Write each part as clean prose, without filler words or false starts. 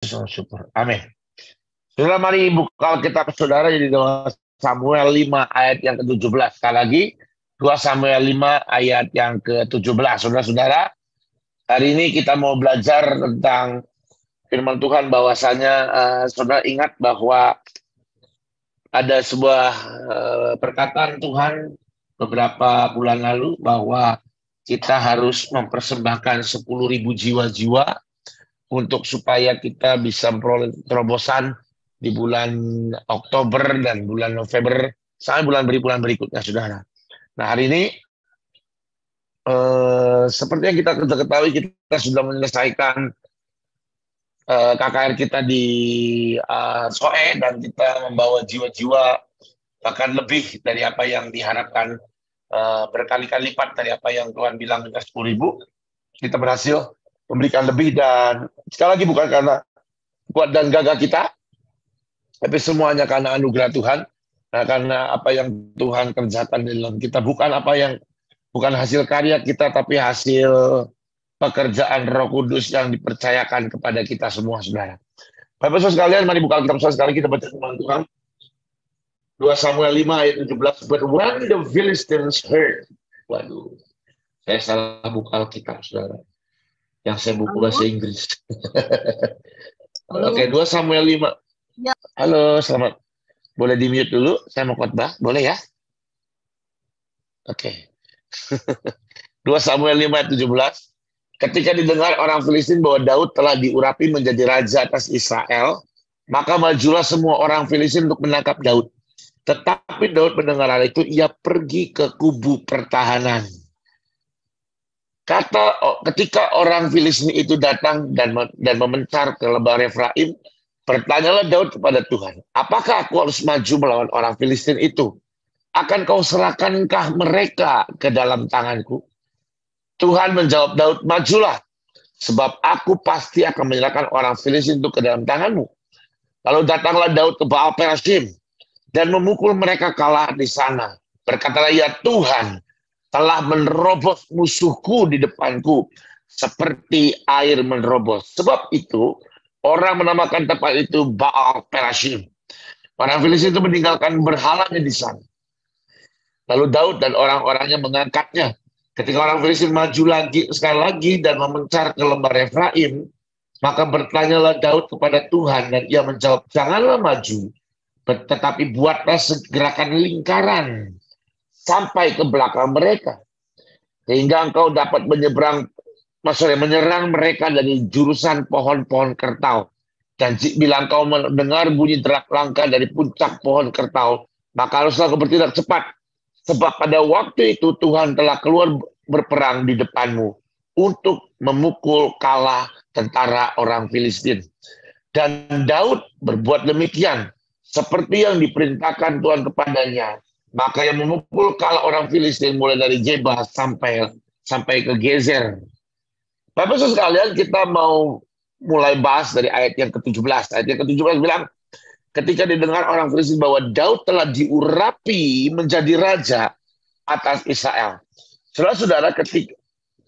Syukur. Amin. Saudara, mari buka Alkitab saudara jadi 2 Samuel 5 ayat yang ke-17. Sekali lagi, 2 Samuel 5 ayat yang ke-17. Saudara-saudara, hari ini kita mau belajar tentang firman Tuhan bahwasanya saudara ingat bahwa ada sebuah perkataan Tuhan beberapa bulan lalu bahwa kita harus mempersembahkan 10.000 jiwa-jiwa untuk supaya kita bisa memperoleh terobosan di bulan Oktober dan bulan November sampai bulan berikutnya, saudara. Nah, hari ini seperti yang kita ketahui, kita sudah menyelesaikan KKR kita di Soe, dan kita membawa jiwa-jiwa bahkan lebih dari apa yang diharapkan, berkali-kali lipat dari apa yang Tuhan bilang, 10.000. Kita berhasil memberikan lebih, dan sekali lagi bukan karena kuat dan gagah kita, tapi semuanya karena anugerah Tuhan. Nah, karena apa yang Tuhan kerjakan di dalam kita, bukan hasil karya kita, tapi hasil pekerjaan Roh Kudus yang dipercayakan kepada kita semua, saudara. Bapak Saudara sekalian, mari buka Alkitab sekali, kita baca firman Tuhan. 2 Samuel 5 ayat 17. But when the Philistines heard, waduh, saya salah buka Alkitab, saudara. Yang saya buku bahasa Inggris. Oke, 2 Samuel 5. Ya. Halo, selamat. Boleh di-mute dulu? Saya mau khotbah, boleh ya? Oke. 2 Samuel 5 ayat 17. Ketika didengar orang Filistin bahwa Daud telah diurapi menjadi raja atas Israel, maka majulah semua orang Filistin untuk menangkap Daud. Tetapi Daud mendengar hal itu, ia pergi ke kubu pertahanan. Ketika orang Filistin itu datang dan memencar ke lembah Efraim, bertanyalah Daud kepada Tuhan, apakah aku harus maju melawan orang Filistin itu? Akan kau serahkankah mereka ke dalam tanganku? Tuhan menjawab Daud, majulah, sebab aku pasti akan menyerahkan orang Filistin itu ke dalam tanganmu. Lalu datanglah Daud ke Baal Perasim dan memukul mereka kalah di sana. Berkatalah ia, Tuhan telah menerobos musuhku di depanku seperti air menerobos. Sebab itu orang menamakan tempat itu Baal Perasim. Orang Filistin itu meninggalkan berhalanya di sana. Lalu Daud dan orang-orangnya mengangkatnya. Ketika orang Filistin maju lagi sekali lagi dan memencar ke lembah Efraim, maka bertanyalah Daud kepada Tuhan, dan ia menjawab, janganlah maju, tetapi buatlah gerakan lingkaran sampai ke belakang mereka, sehingga engkau dapat menyerang mereka dari jurusan pohon-pohon kertau. Dan bila engkau mendengar bunyi derak langkah dari puncak pohon kertau, maka haruslah kau bertindak cepat, sebab pada waktu itu Tuhan telah keluar berperang di depanmu untuk memukul kalah tentara orang Filistin. Dan Daud berbuat demikian seperti yang diperintahkan Tuhan kepadanya. Maka yang memukul kalah orang Filistin mulai dari Jebah sampai ke Gezer. Bapak Saudara sekalian, kita mau mulai bahas dari ayat yang ke-17. Ayat yang ke-17 bilang, ketika didengar orang Filistin bahwa Daud telah diurapi menjadi raja atas Israel. Saudara-saudara, ketika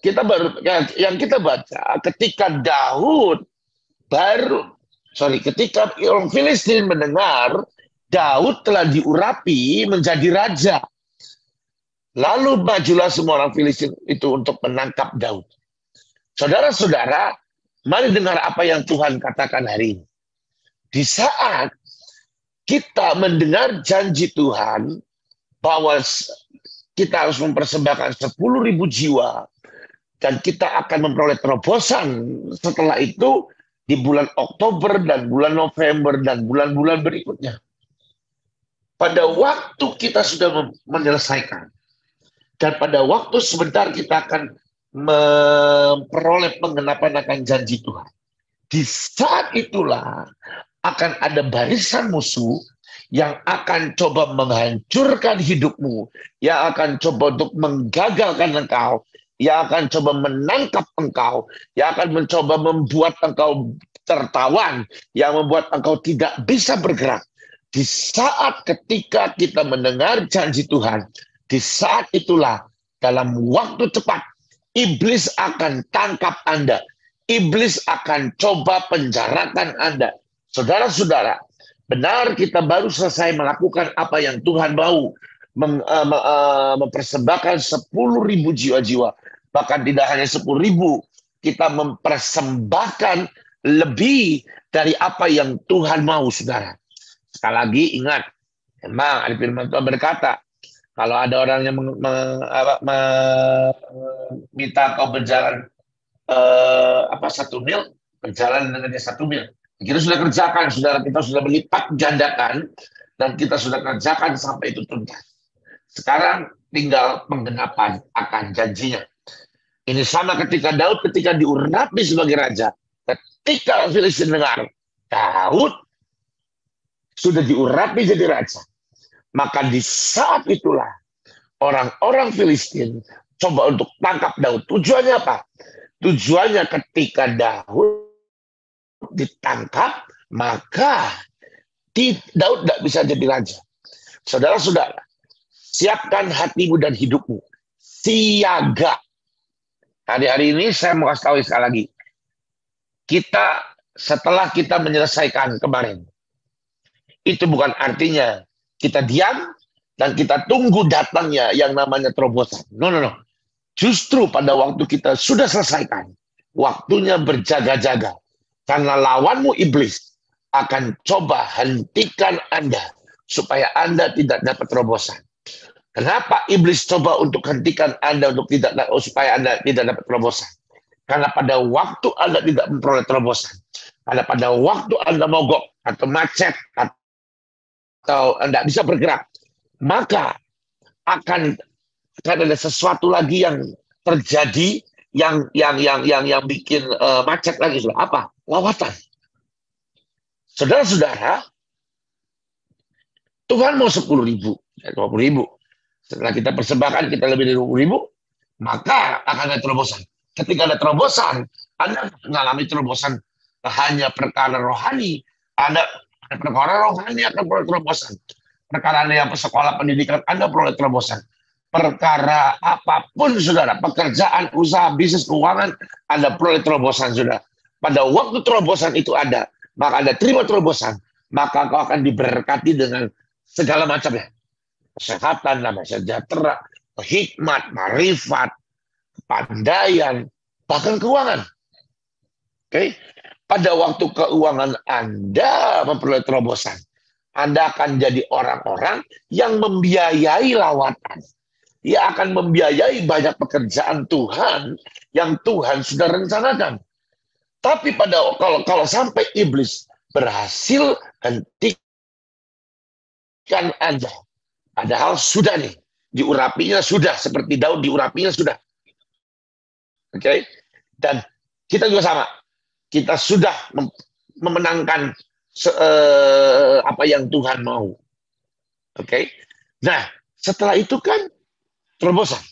kita baca, ketika orang Filistin mendengar Daud telah diurapi menjadi raja, lalu majulah semua orang Filistin itu untuk menangkap Daud. Saudara-saudara, mari dengar apa yang Tuhan katakan hari ini. Di saat kita mendengar janji Tuhan bahwa kita harus mempersembahkan 10.000 jiwa dan kita akan memperoleh terobosan setelah itu di bulan Oktober dan bulan November dan bulan-bulan berikutnya. Pada waktu kita sudah menyelesaikan dan pada waktu sebentar kita akan memperoleh penggenapan akan janji Tuhan. Di saat itulah akan ada barisan musuh yang akan coba menghancurkan hidupmu, yang akan coba untuk menggagalkan engkau, yang akan coba menangkap engkau, yang akan mencoba membuat engkau tertawan, yang membuat engkau tidak bisa bergerak. Di saat ketika kita mendengar janji Tuhan, di saat itulah dalam waktu cepat iblis akan tangkap Anda. iblis akan coba penjarakan Anda. Saudara-saudara, benar kita baru selesai melakukan apa yang Tuhan mau, mempersembahkan 10.000 jiwa-jiwa. Bahkan tidak hanya 10.000, kita mempersembahkan lebih dari apa yang Tuhan mau, saudara. Sekali lagi ingat, memang ada firman Tuhan berkata, kalau ada orang yang minta kau berjalan 1 mil, berjalan dengan dia 1 mil. Kita sudah kerjakan, saudara, kita sudah melipat gandakan, dan kita sudah kerjakan sampai itu tuntas. Sekarang tinggal penggenapan akan janjinya. Ini sama ketika Daud ketika diurapi sebagai raja. Ketika Filistin dengar Daud sudah diurapi jadi raja, maka di saat itulah orang-orang Filistin coba untuk tangkap Daud. Tujuannya apa? Tujuannya ketika Daud ditangkap, maka Daud tidak bisa jadi raja. Saudara-saudara, siapkan hatimu dan hidupmu. Siaga. Hari-hari ini saya mau kasih tahu sekali lagi. Setelah kita menyelesaikan kemarin, itu bukan artinya kita diam dan kita tunggu datangnya yang namanya terobosan. No. Justru pada waktu kita sudah selesaikan, waktunya berjaga-jaga. Karena lawanmu iblis akan coba hentikan Anda supaya Anda tidak dapat terobosan. Kenapa iblis coba untuk hentikan Anda supaya Anda tidak dapat terobosan? Karena pada waktu Anda tidak memperoleh terobosan, karena pada waktu Anda mogok atau macet atau Anda bisa bergerak, maka akan ada sesuatu lagi yang terjadi yang bikin macet lagi. Apa? Lawatan. Saudara-saudara, Tuhan mau 10.000, 20.000. Setelah kita persembahkan, kita lebih dari 20.000, maka akan ada terobosan. Ketika ada terobosan, Anda mengalami terobosan hanya perkara rohani. Anda perkara rohani akan peroleh terobosan. Perkara Anda yang sekolah pendidikan, Anda peroleh terobosan. Perkara apapun, saudara, pekerjaan, usaha, bisnis, keuangan, Anda peroleh terobosan, saudara. Pada waktu terobosan itu ada, maka Anda terima terobosan, maka kau akan diberkati dengan segala macamnya. Kesehatan, damai sejahtera, hikmat, marifat, kepandaian, bahkan keuangan. Oke? Pada waktu keuangan Anda memperoleh terobosan, Anda akan jadi orang-orang yang membiayai lawatan. Ia akan membiayai banyak pekerjaan Tuhan yang Tuhan sudah rencanakan. Tapi kalau sampai iblis berhasil hentikan Anda, padahal sudah nih, diurapinya sudah, seperti Daud diurapinya sudah. Oke? Dan kita juga sama. Kita sudah memenangkan apa yang Tuhan mau. Oke? Nah, setelah itu kan terobosan.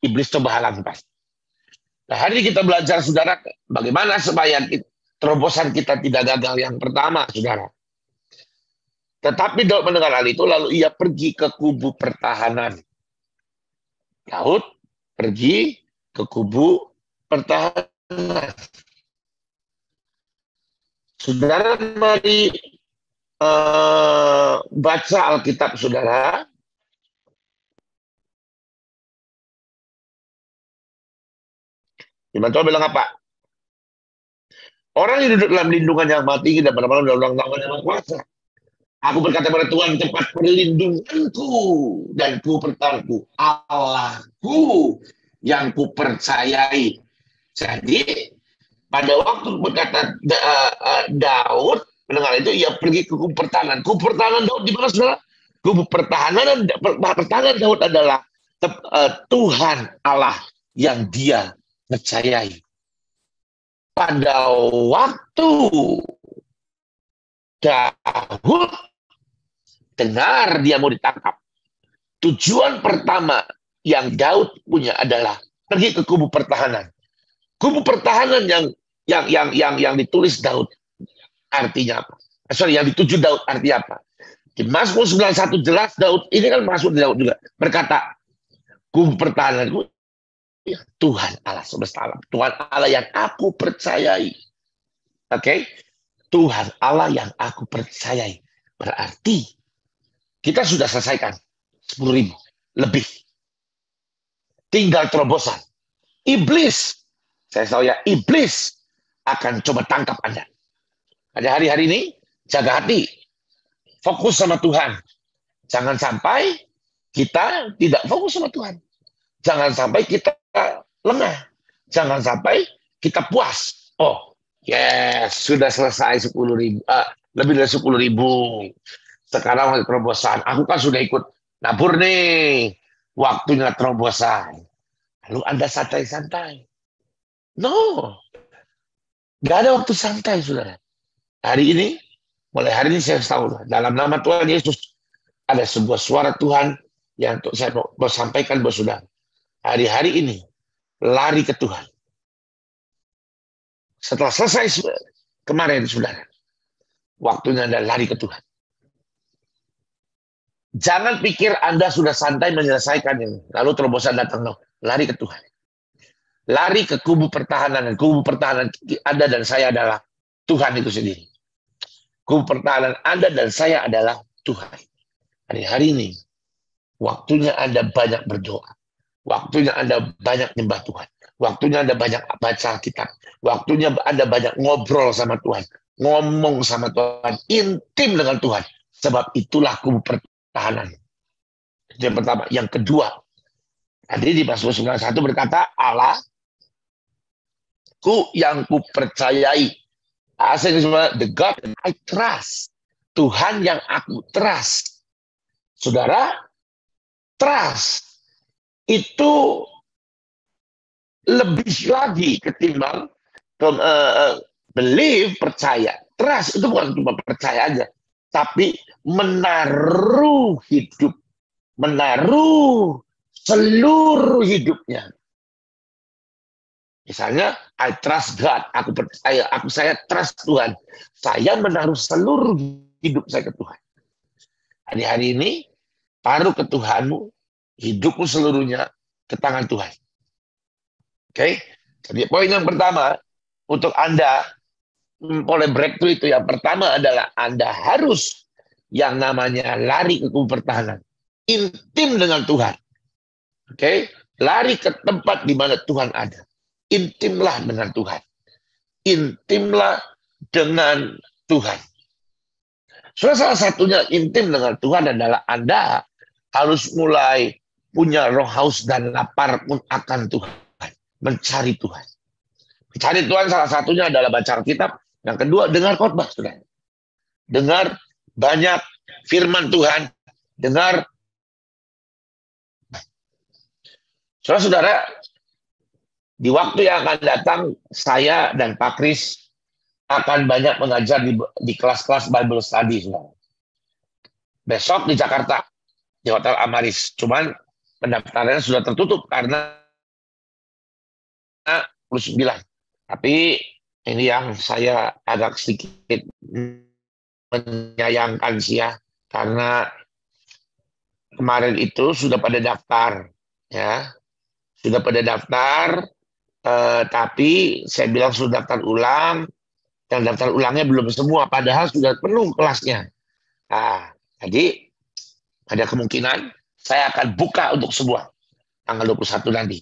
Iblis coba halangi. Nah, hari ini kita belajar, saudara, bagaimana supaya terobosan kita tidak gagal. Yang pertama, saudara. Tetapi Daud mendengar hal itu, lalu ia pergi ke kubu pertahanan. Daud pergi ke kubu pertahanan. Saudara, mari baca Alkitab, saudara. Firman Tuhan bilang apa? Orang yang duduk dalam lindungan yang maha tinggi dan pada malam dalam naungan yang maha kuasa. Aku berkata pada Tuhan, tempat perlindunganku dan kupertahanku, Allahku yang kupercayai. Jadi pada waktu berkata Daud mendengar itu, ia pergi ke kubu pertahanan. Kubu pertahanan Daud di mana, saudara? Kubu pertahanan Daud adalah Tuhan Allah yang dia percayai. Pada waktu Daud dengar dia mau ditangkap, tujuan pertama yang Daud punya adalah pergi ke kubu pertahanan. Kubu pertahanan yang ditulis Daud artinya apa? Yang dituju Daud artinya apa? Di Mazmur 91 jelas Daud, ini kan masuk Daud juga, berkata kubu pertahanan Tuhan Allah semesta alam. Tuhan Allah yang aku percayai. Oke? Tuhan Allah yang aku percayai. Berarti kita sudah selesaikan 10.000 lebih. Tinggal terobosan. Iblis, saya tahu ya, iblis akan coba tangkap Anda. Pada hari-hari ini, jaga hati. Fokus sama Tuhan. Jangan sampai kita tidak fokus sama Tuhan. Jangan sampai kita lengah. Jangan sampai kita puas. Oh, yes, sudah selesai 10.000. Lebih dari 10.000. Sekarang waktu terobosan. Aku kan sudah ikut nabur nih. Waktunya terobosan. Lalu Anda santai-santai. No. Gak ada waktu santai, saudara. Hari ini, mulai hari ini saya tahu. Dalam nama Tuhan Yesus, ada sebuah suara Tuhan yang saya mau sampaikan buat saudara. Hari-hari ini, lari ke Tuhan. Setelah selesai kemarin, saudara. Waktunya Anda lari ke Tuhan. Jangan pikir Anda sudah santai menyelesaikan ini. Lalu terobosan datang. No. Lari ke Tuhan. Lari ke kubu pertahanan. Dan kubu pertahanan Anda dan saya adalah Tuhan itu sendiri. Kubu pertahanan Anda dan saya adalah Tuhan. Hari-hari ini, waktunya Anda banyak berdoa. Waktunya Anda banyak nyembah Tuhan. Waktunya Anda banyak baca kitab. Waktunya Anda banyak ngobrol sama Tuhan. Ngomong sama Tuhan. Intim dengan Tuhan. Sebab itulah kubu pertahanan. Itu yang pertama. Yang kedua, tadi di Mazmur 91 berkata, Allah ku yang ku percayai. The God I trust. Tuhan yang aku trust. Saudara, trust itu lebih lagi ketimbang believe, percaya. Trust itu bukan cuma percaya aja, tapi menaruh hidup, menaruh seluruh hidupnya. Misalnya, I trust God, saya trust Tuhan. Saya menaruh seluruh hidup saya ke Tuhan. Hari-hari ini, taruh ke Tuhanmu, hidupmu seluruhnya ke tangan Tuhan. Oke? Jadi poin yang pertama, untuk Anda oleh breakthrough itu, yang pertama adalah Anda harus yang namanya lari ke kubu pertahanan. Intim dengan Tuhan. Oke? Lari ke tempat di mana Tuhan ada. Intimlah dengan Tuhan. Intimlah dengan Tuhan. Salah satunya intim dengan Tuhan adalah Anda harus mulai punya roh haus dan lapar pun akan Tuhan. Mencari Tuhan. Mencari Tuhan salah satunya adalah baca Alkitab. Yang kedua, dengar khotbah. Dengar banyak firman Tuhan. Dengar. Saudara-saudara, di waktu yang akan datang, saya dan Pak Kris akan banyak mengajar di kelas-kelas Bible Study. Saudara. Besok di Jakarta, di Hotel Amaris. Cuman pendaftarannya sudah tertutup karena 29. Tapi ini yang saya agak sedikit menyayangkan sih ya. Karena kemarin itu sudah pada daftar. Ya, sudah pada daftar. Tapi saya bilang sudah daftar ulang, dan daftar ulangnya belum semua, padahal sudah penuh kelasnya. Nah, jadi ada kemungkinan saya akan buka untuk semua tanggal 21 nanti.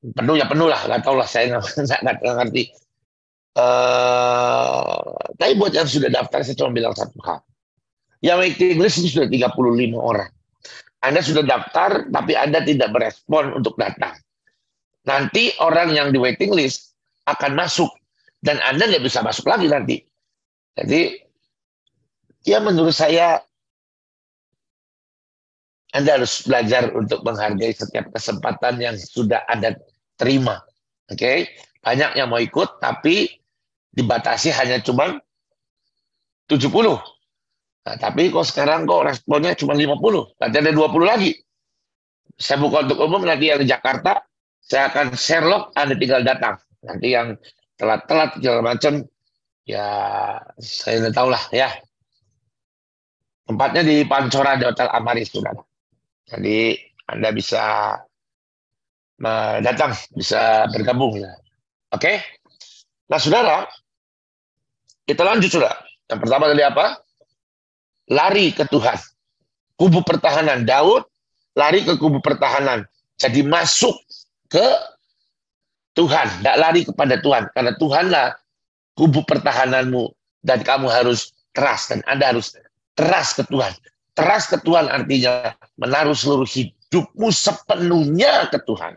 Penuh ya penuh lah, nggak tahu lah, saya nggak ngerti. Tapi buat yang sudah daftar, saya cuma bilang satu hal. Yang waiting list itu sudah 35 orang. Anda sudah daftar, tapi Anda tidak berespon untuk datang. Nanti orang yang di waiting list akan masuk. Dan Anda tidak bisa masuk lagi nanti. Jadi, ya menurut saya, Anda harus belajar untuk menghargai setiap kesempatan yang sudah Anda terima. Oke? Banyak yang mau ikut, tapi dibatasi hanya cuma 70. Nah, tapi kok sekarang responnya cuma 50. Nanti ada 20 lagi. Saya buka untuk umum, nanti yang di Jakarta, saya akan share log, Anda tinggal datang. Nanti yang telat-telat segala macam, ya saya tidak tahu lah ya. Tempatnya di Pancoran di Hotel Amaris, saudara. Jadi Anda bisa datang, bisa bergabung. Oke? Nah, saudara, kita lanjut, saudara. Yang pertama tadi apa? Lari ke Tuhan. Kubu pertahanan. Daud lari ke kubu pertahanan. Jadi masuk ke Tuhan. Tidak lari kepada Tuhan. Karena Tuhanlah kubu pertahananmu. Dan kamu harus keras. Dan Anda harus keras ke Tuhan. Keras ke Tuhan artinya menaruh seluruh hidupmu sepenuhnya ke Tuhan.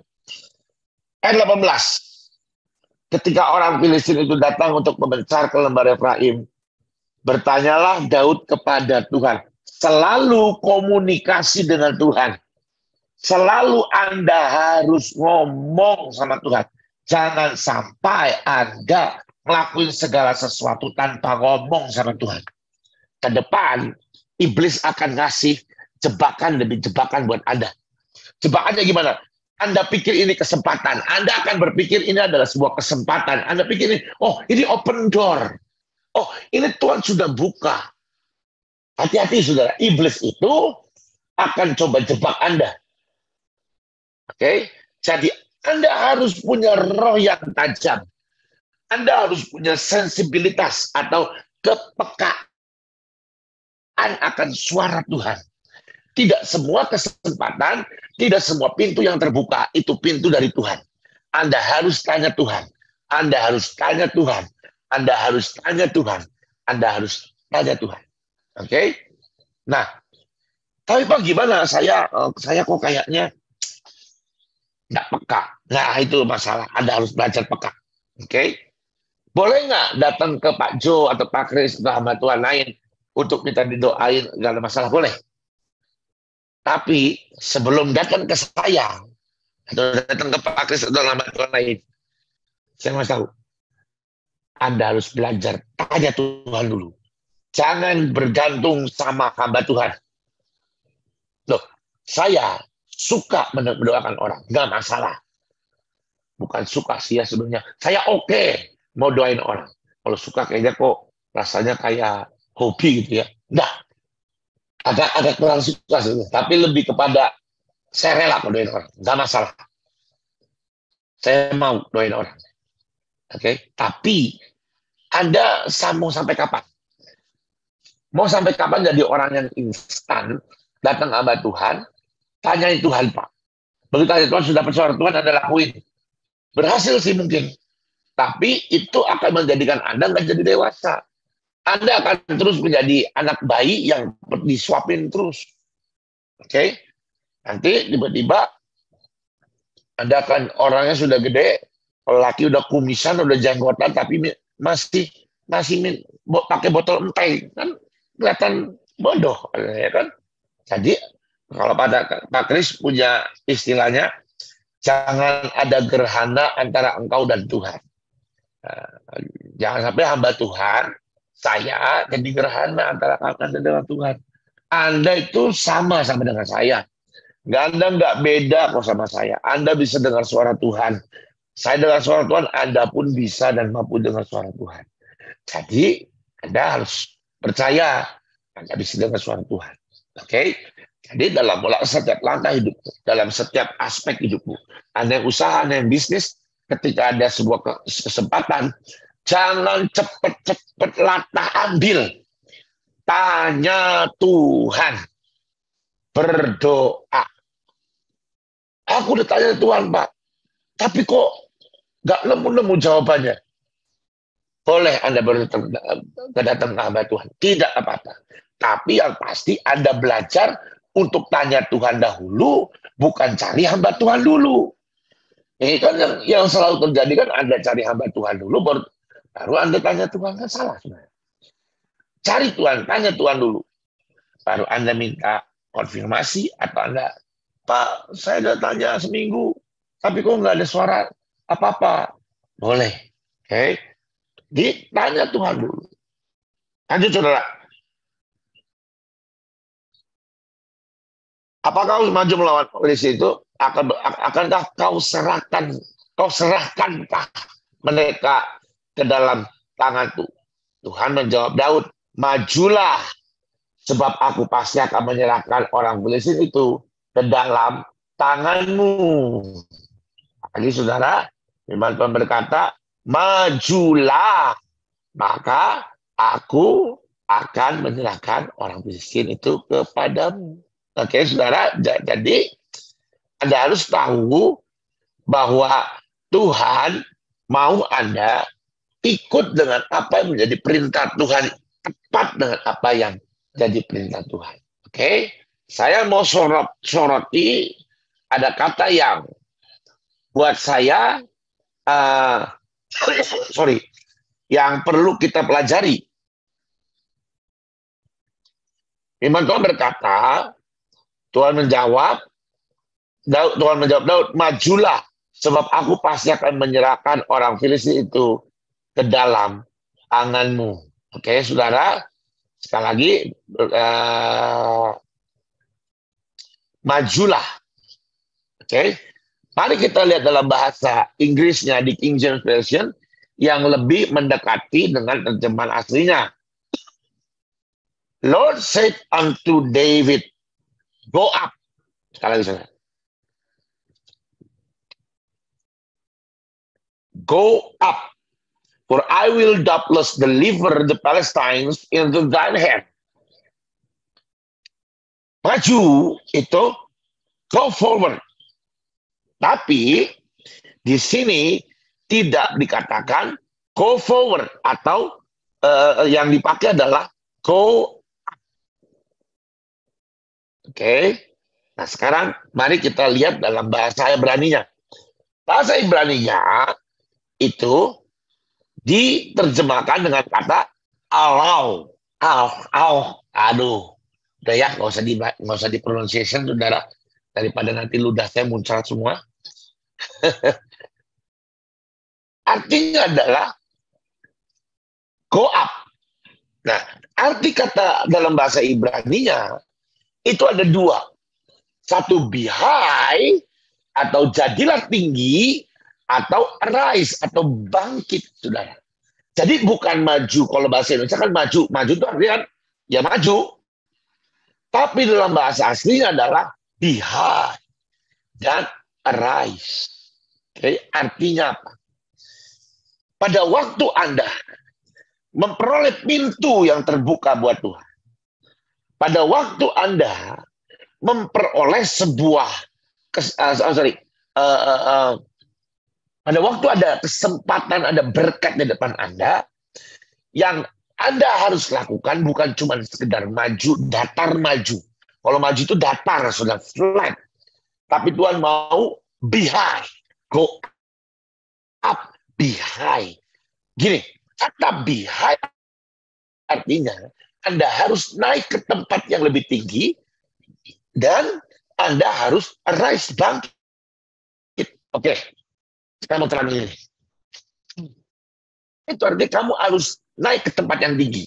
Ayat 18. Ketika orang Filistin itu datang untuk membencar ke lembar Efraim, bertanyalah Daud kepada Tuhan. Selalu komunikasi dengan Tuhan. Selalu Anda harus ngomong sama Tuhan. Jangan sampai Anda ngelakuin segala sesuatu tanpa ngomong sama Tuhan. Ke depan, iblis akan ngasih jebakan demi jebakan buat Anda. Jebakannya gimana? Anda pikir ini kesempatan. Anda akan berpikir ini adalah sebuah kesempatan. Anda pikir ini, oh ini open door. Oh ini Tuhan sudah buka. Hati-hati saudara, iblis itu akan coba jebak Anda. Oke? Jadi Anda harus punya roh yang tajam. Anda harus punya sensibilitas atau kepekaan akan suara Tuhan. Tidak semua kesempatan, tidak semua pintu yang terbuka, itu pintu dari Tuhan. Anda harus tanya Tuhan. Anda harus tanya Tuhan. Anda harus tanya Tuhan. Anda harus tanya Tuhan. Oke? Nah, tapi Pak gimana? Saya kok kayaknya nggak peka. Nah, itu masalah. Anda harus belajar peka. Oke? Boleh nggak datang ke Pak Jo atau Pak Kris atau hamba Tuhan lain untuk kita didoain? Nggak ada masalah. Boleh. Tapi sebelum datang ke saya atau datang ke Pak Kris atau hamba Tuhan lain, saya mau tahu, Anda harus belajar tanya Tuhan dulu. Jangan bergantung sama hamba Tuhan. Loh, saya suka mendoakan orang, nggak masalah. Bukan suka sih ya sebenarnya. Saya oke mau doain orang. Kalau suka kayaknya kok rasanya kayak hobi gitu ya. Nggak. Agak kurang suka sebenarnya. Tapi lebih kepada saya rela mau doain orang. Nggak masalah. Saya mau doain orang. Oke. Tapi Anda mau sampai kapan? Mau sampai kapan jadi orang yang instan, datang hamba Tuhan, tanyain Tuhan, Pak. Begitu tanya Tuhan, sudah percaya Tuhan, Anda lakuin. Berhasil sih mungkin. Tapi itu akan menjadikan Anda nggak jadi dewasa. Anda akan terus menjadi anak bayi yang disuapin terus. Oke? Nanti tiba-tiba Anda akan orangnya sudah gede, laki udah kumisan, udah jenggotan, tapi masih pakai botol empai. Kan kelihatan bodoh. Ya kan? Jadi, kalau Pak Kris punya istilahnya, jangan ada gerhana antara engkau dan Tuhan. Jangan sampai hamba Tuhan, saya jadi gerhana antara Anda dengan Tuhan. Anda itu sama dengan saya. Anda nggak beda kok sama saya. Anda bisa dengar suara Tuhan. Saya dengar suara Tuhan, Anda pun bisa dan mampu dengar suara Tuhan. Jadi, Anda harus percaya Anda bisa dengar suara Tuhan. Oke? Jadi dalam setiap langkah hidupmu, dalam setiap aspek hidupmu, Anda yang usaha, Anda yang bisnis, ketika ada sebuah kesempatan, jangan cepet-cepet latah ambil. Tanya Tuhan. Berdoa. Aku udah tanya Tuhan, Pak. Tapi kok nggak nemu-nemu jawabannya. Boleh Anda datang ke hamba Tuhan. Tidak apa-apa. Tapi yang pasti Anda belajar untuk tanya Tuhan dahulu, bukan cari hamba Tuhan dulu. Ini kan yang selalu terjadi kan Anda cari hamba Tuhan dulu, baru Anda tanya Tuhan, kan salah sebenarnya. Cari Tuhan, tanya Tuhan dulu. Baru Anda minta konfirmasi atau Anda, Pak, saya udah tanya seminggu, tapi kok nggak ada suara apa-apa. Boleh. Oke. Ditanya Tuhan dulu. Lanjut, saudara. Apakah kau maju melawan polisi itu? Akankah kau serahkankah mereka ke dalam tanganku? Tuhan menjawab Daud, majulah, sebab aku pasti akan menyerahkan orang Filistin itu ke dalam tanganmu. Lagi saudara, firman Tuhan berkata, majulah, maka aku akan menyerahkan orang Filistin itu kepadamu. Oke, saudara, jadi Anda harus tahu bahwa Tuhan mau Anda ikut dengan apa yang menjadi perintah Tuhan, tepat dengan apa yang jadi perintah Tuhan. Oke, saya mau soroti ada kata yang buat saya uh, sorry, yang perlu kita pelajari. Firman Tuhan berkata, Tuhan menjawab, Daud, majulah, sebab aku pasti akan menyerahkan orang Filistin itu ke dalam tanganmu. Oke, saudara, sekali lagi, majulah. Oke, mari kita lihat dalam bahasa Inggrisnya di King James Version yang lebih mendekati dengan terjemahan aslinya. Lord said unto David, go up. Sekali lagi, saudara. Go up, for I will doubtless deliver the Palestines into thine hand. Maju itu go forward. Tapi di sini tidak dikatakan go forward atau yang dipakai adalah go. Oke. Nah, sekarang mari kita lihat dalam bahasa Ibrani-nya. Bahasa Ibrani-nya itu diterjemahkan dengan kata allow. Aduh. Udah ya, nggak usah di pronunciation, saudara. Daripada nanti ludah saya muncrat semua. Artinya adalah go up. Nah, arti kata dalam bahasa Ibrani-nya itu ada dua. Satu be high atau jadilah tinggi atau rise atau bangkit, saudara. Jadi bukan maju, kalau bahasa Indonesia kan maju. Maju itu artinya ya maju. Tapi dalam bahasa aslinya adalah be high dan arise. Oke, artinya apa? Pada waktu Anda memperoleh pintu yang terbuka buat Tuhan, pada waktu Anda memperoleh sebuah pada waktu ada kesempatan, ada berkat di depan Anda, yang Anda harus lakukan bukan cuma sekedar maju, datar maju. Kalau maju itu datar, sudah flat. Tapi Tuhan mau be high, go up, be high. Gini, kata be high artinya Anda harus naik ke tempat yang lebih tinggi dan Anda harus rise, bangkit. Oke, saya mau terang ini. Itu artinya kamu harus naik ke tempat yang tinggi.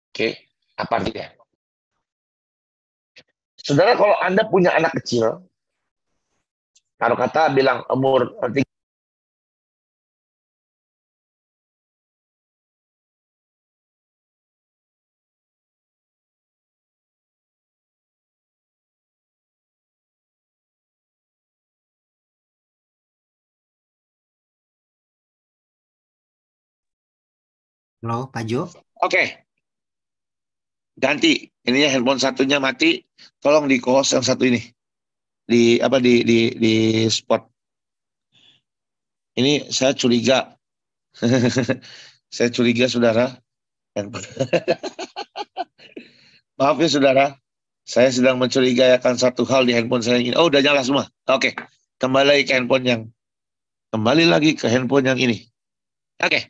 Oke, apa artinya? Saudara, kalau Anda punya anak kecil, taruh kata bilang umur 3. Halo, Pak Jo. Oke, ganti. Ini ya handphone satunya mati. Tolong di close yang satu ini. Di spot. Ini saya curiga. Saya curiga, saudara. Maaf ya, saudara. Saya sedang mencurigakan satu hal di handphone saya ini. Oh, udah nyala semua. Oke, kembali lagi ke handphone yang ini. Oke,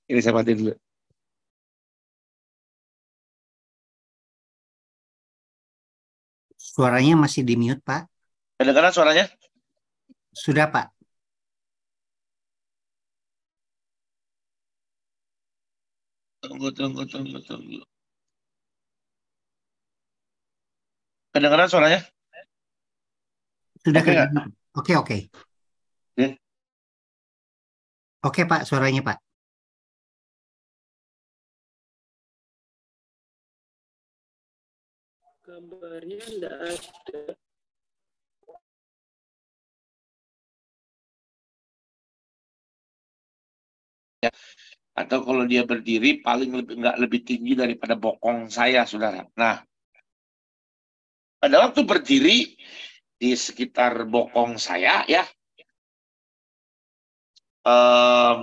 ini saya matiin dulu. Suaranya masih di mute, Pak. Kedengaran suaranya? Sudah, Pak. Tunggu. Kedengaran suaranya? Sudah Oke nggak? kedengar. Oke, oke. Ya. Oke, Pak, suaranya, Pak. Kabarnya enggak ada. Atau kalau dia berdiri paling nggak lebih tinggi daripada bokong saya, saudara. Nah, pada waktu berdiri di sekitar bokong saya, ya, eh,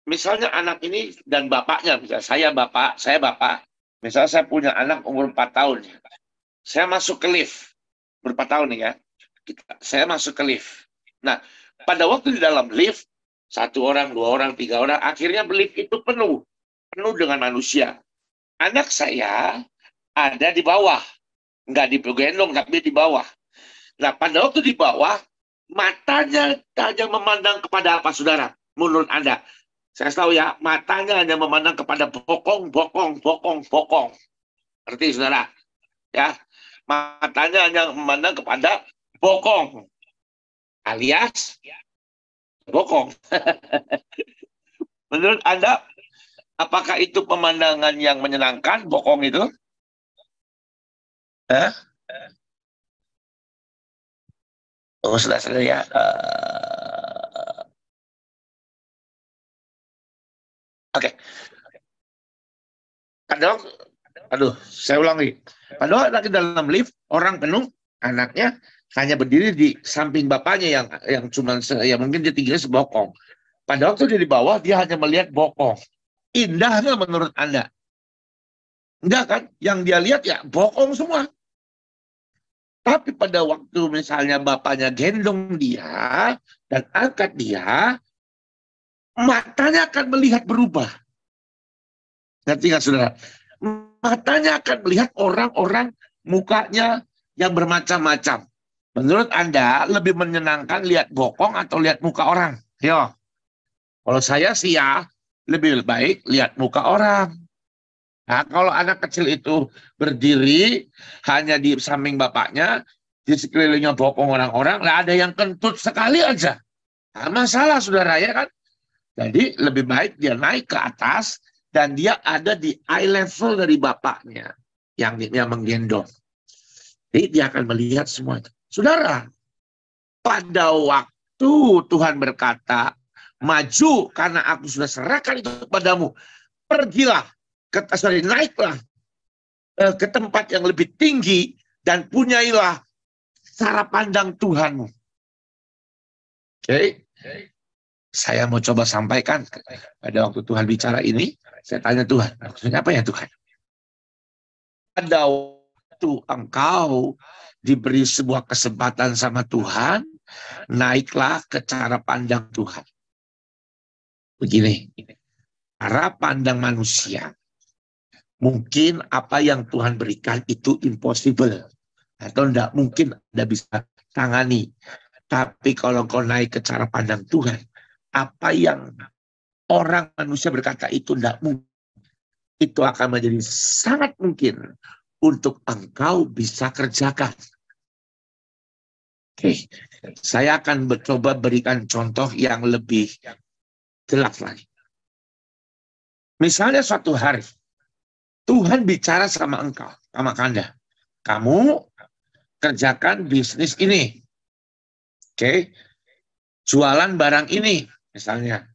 misalnya anak ini dan bapaknya, misalnya saya bapak, misalnya saya punya anak umur 4 tahun, saya masuk ke lift, berapa tahun nih ya, saya masuk ke lift. Nah, pada waktu di dalam lift, satu orang, dua orang, tiga orang, akhirnya lift itu penuh, penuh dengan manusia. Anak saya ada di bawah, nggak digendong tapi di bawah. Nah, pada waktu di bawah, matanya hanya memandang kepada apa, saudara? Menurut Anda? Saya tahu ya, matanya hanya memandang kepada bokong, bokong, bokong, bokong. Ngerti, saudara? Ya, matanya hanya memandang kepada bokong, alias bokong. Menurut Anda, apakah itu pemandangan yang menyenangkan, bokong itu? Eh? Oh, sudah ya. Oke. Kadang, aduh, saya ulangi. Padahal lagi dalam lift, orang penuh, anaknya hanya berdiri di samping bapaknya yang cuma ya mungkin dia tingginya sebokong. Pada waktu dia di bawah, dia hanya melihat bokong. Indah nggak menurut Anda? Enggak kan? Yang dia lihat ya bokong semua. Tapi pada waktu misalnya bapaknya gendong dia dan angkat dia, matanya akan melihat berubah. Ngerti nggak, saudara? Matanya akan melihat orang-orang mukanya yang bermacam-macam. Menurut Anda, lebih menyenangkan lihat bokong atau lihat muka orang? Yo, kalau saya sih ya, lebih baik lihat muka orang. Nah, kalau anak kecil itu berdiri hanya di samping bapaknya, di sekelilingnya bokong orang-orang, lah ada yang kentut sekali aja. Nah, masalah, saudara, ya kan? Jadi lebih baik dia naik ke atas dan dia ada di eye level dari bapaknya yang menggendong. Jadi dia akan melihat semua itu. Saudara, pada waktu Tuhan berkata, maju karena aku sudah serahkan itu kepadamu. Pergilah, naiklah ke tempat yang lebih tinggi dan punyailah cara pandang Tuhanmu. Oke. Saya mau coba sampaikan pada waktu Tuhan bicara ini, saya tanya Tuhan, maksudnya apa ya Tuhan? Pada waktu engkau diberi sebuah kesempatan sama Tuhan, naiklah ke cara pandang Tuhan. Begini, cara pandang manusia, mungkin apa yang Tuhan berikan itu impossible, atau tidak mungkin Anda bisa tangani. Tapi kalau kau naik ke cara pandang Tuhan, apa yang orang manusia berkata itu tidak mungkin, itu akan menjadi sangat mungkin untuk engkau bisa kerjakan. Oke, saya akan mencoba berikan contoh yang lebih jelas lagi. Misalnya suatu hari, Tuhan bicara sama engkau, sama Anda. Kamu kerjakan bisnis ini. Oke, jualan barang ini, misalnya.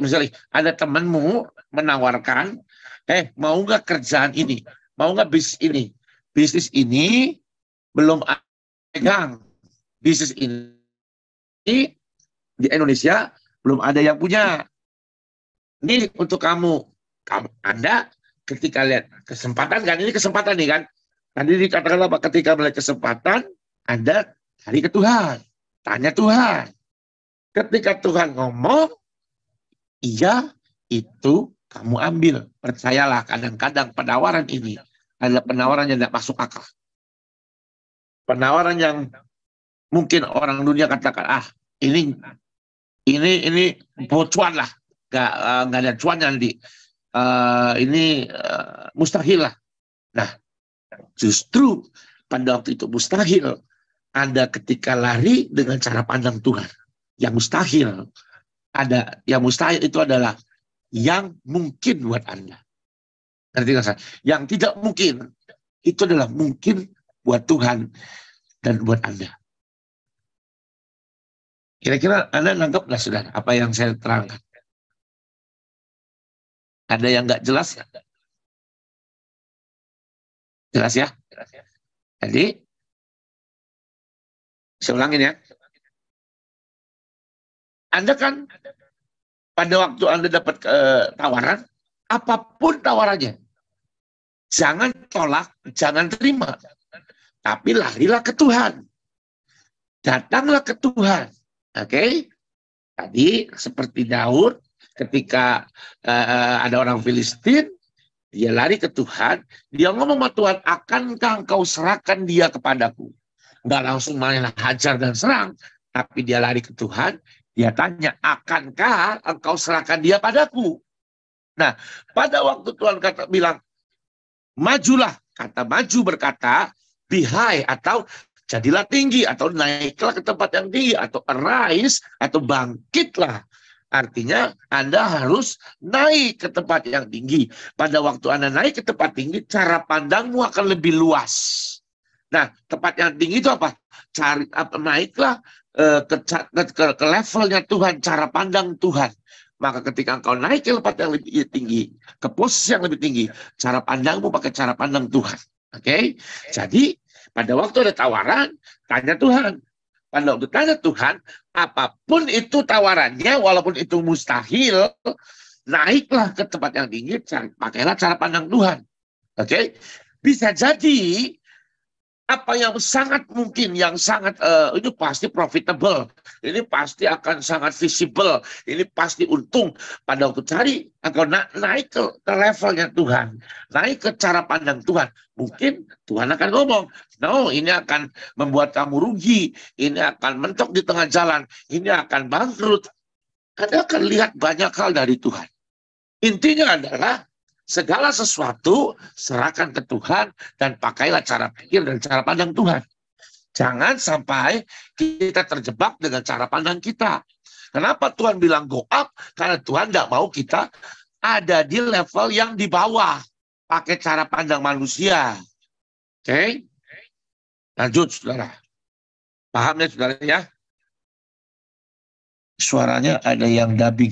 Misalnya ada temanmu menawarkan, mau nggak kerjaan ini? Mau nggak bisnis ini? Bisnis ini belum pegang. Bisnis ini di Indonesia belum ada yang punya. Ini untuk kamu. Anda ketika lihat kesempatan, kan ini kesempatan nih kan. Tadi dikatakan apa? Ketika melihat kesempatan, Anda cari ke Tuhan. Tanya Tuhan. Ketika Tuhan ngomong, iya, itu kamu ambil. Percayalah, kadang-kadang penawaran ini adalah penawaran yang tidak masuk akal. Penawaran yang mungkin orang dunia katakan, ini bocuan lah, nggak ada cuannya nanti. Ini mustahil lah. Nah, justru pada waktu itu mustahil. Anda ketika lari dengan cara pandang Tuhan, yang mustahil itu adalah yang mungkin buat Anda. Ngerti nggak, saya? Yang tidak mungkin itu adalah mungkin buat Tuhan dan buat Anda. Kira-kira Anda nangkep nggak, saudara, apa yang saya terangkan? Ada yang nggak jelas? Jelas ya? Jadi, saya ulangin ya. Anda kan pada waktu Anda dapat tawaran, apapun tawarannya, jangan tolak, jangan terima. Tapi larilah ke Tuhan. Datanglah ke Tuhan. Oke? Tadi seperti Daud, ketika ada orang Filistin, dia lari ke Tuhan, dia ngomong sama Tuhan, akankah engkau serahkan dia kepadaku? Nggak langsung main hajar dan serang, tapi dia lari ke Tuhan, dia tanya, akankah engkau serahkan dia padaku? Nah, pada waktu Tuhan bilang, majulah, kata maju berkata, be high, atau jadilah tinggi, atau naiklah ke tempat yang tinggi, atau arise, atau bangkitlah. Artinya Anda harus naik ke tempat yang tinggi. Pada waktu Anda naik ke tempat tinggi, cara pandangmu akan lebih luas. Nah, tempat yang tinggi itu apa? Naiklah ke levelnya Tuhan, cara pandang Tuhan. Maka ketika engkau naik ke tempat yang lebih tinggi, ke posisi yang lebih tinggi, cara pandangmu pakai cara pandang Tuhan. Oke? Jadi, pada waktu ada tawaran, tanya Tuhan. Pada waktu tanya Tuhan, apapun itu tawarannya, walaupun itu mustahil, naiklah ke tempat yang tinggi, pakailah cara pandang Tuhan. Oke? Bisa jadi apa yang sangat mungkin, yang sangat ini pasti profitable, ini pasti akan sangat visible, ini pasti untung. Pada waktu cari, engkau naik ke levelnya Tuhan, naik ke cara pandang Tuhan, mungkin Tuhan akan ngomong, no, ini akan membuat kamu rugi, ini akan mentok di tengah jalan, ini akan bangkrut. Anda akan lihat banyak hal dari Tuhan. Intinya adalah segala sesuatu serahkan ke Tuhan dan pakailah cara pikir dan cara pandang Tuhan. Jangan sampai kita terjebak dengan cara pandang kita. Kenapa Tuhan bilang go up? Karena Tuhan tidak mau kita ada di level yang di bawah. Pakai cara pandang manusia. Oke? Lanjut, saudara. Paham ya, saudara ya? Suaranya ada yang dubbing.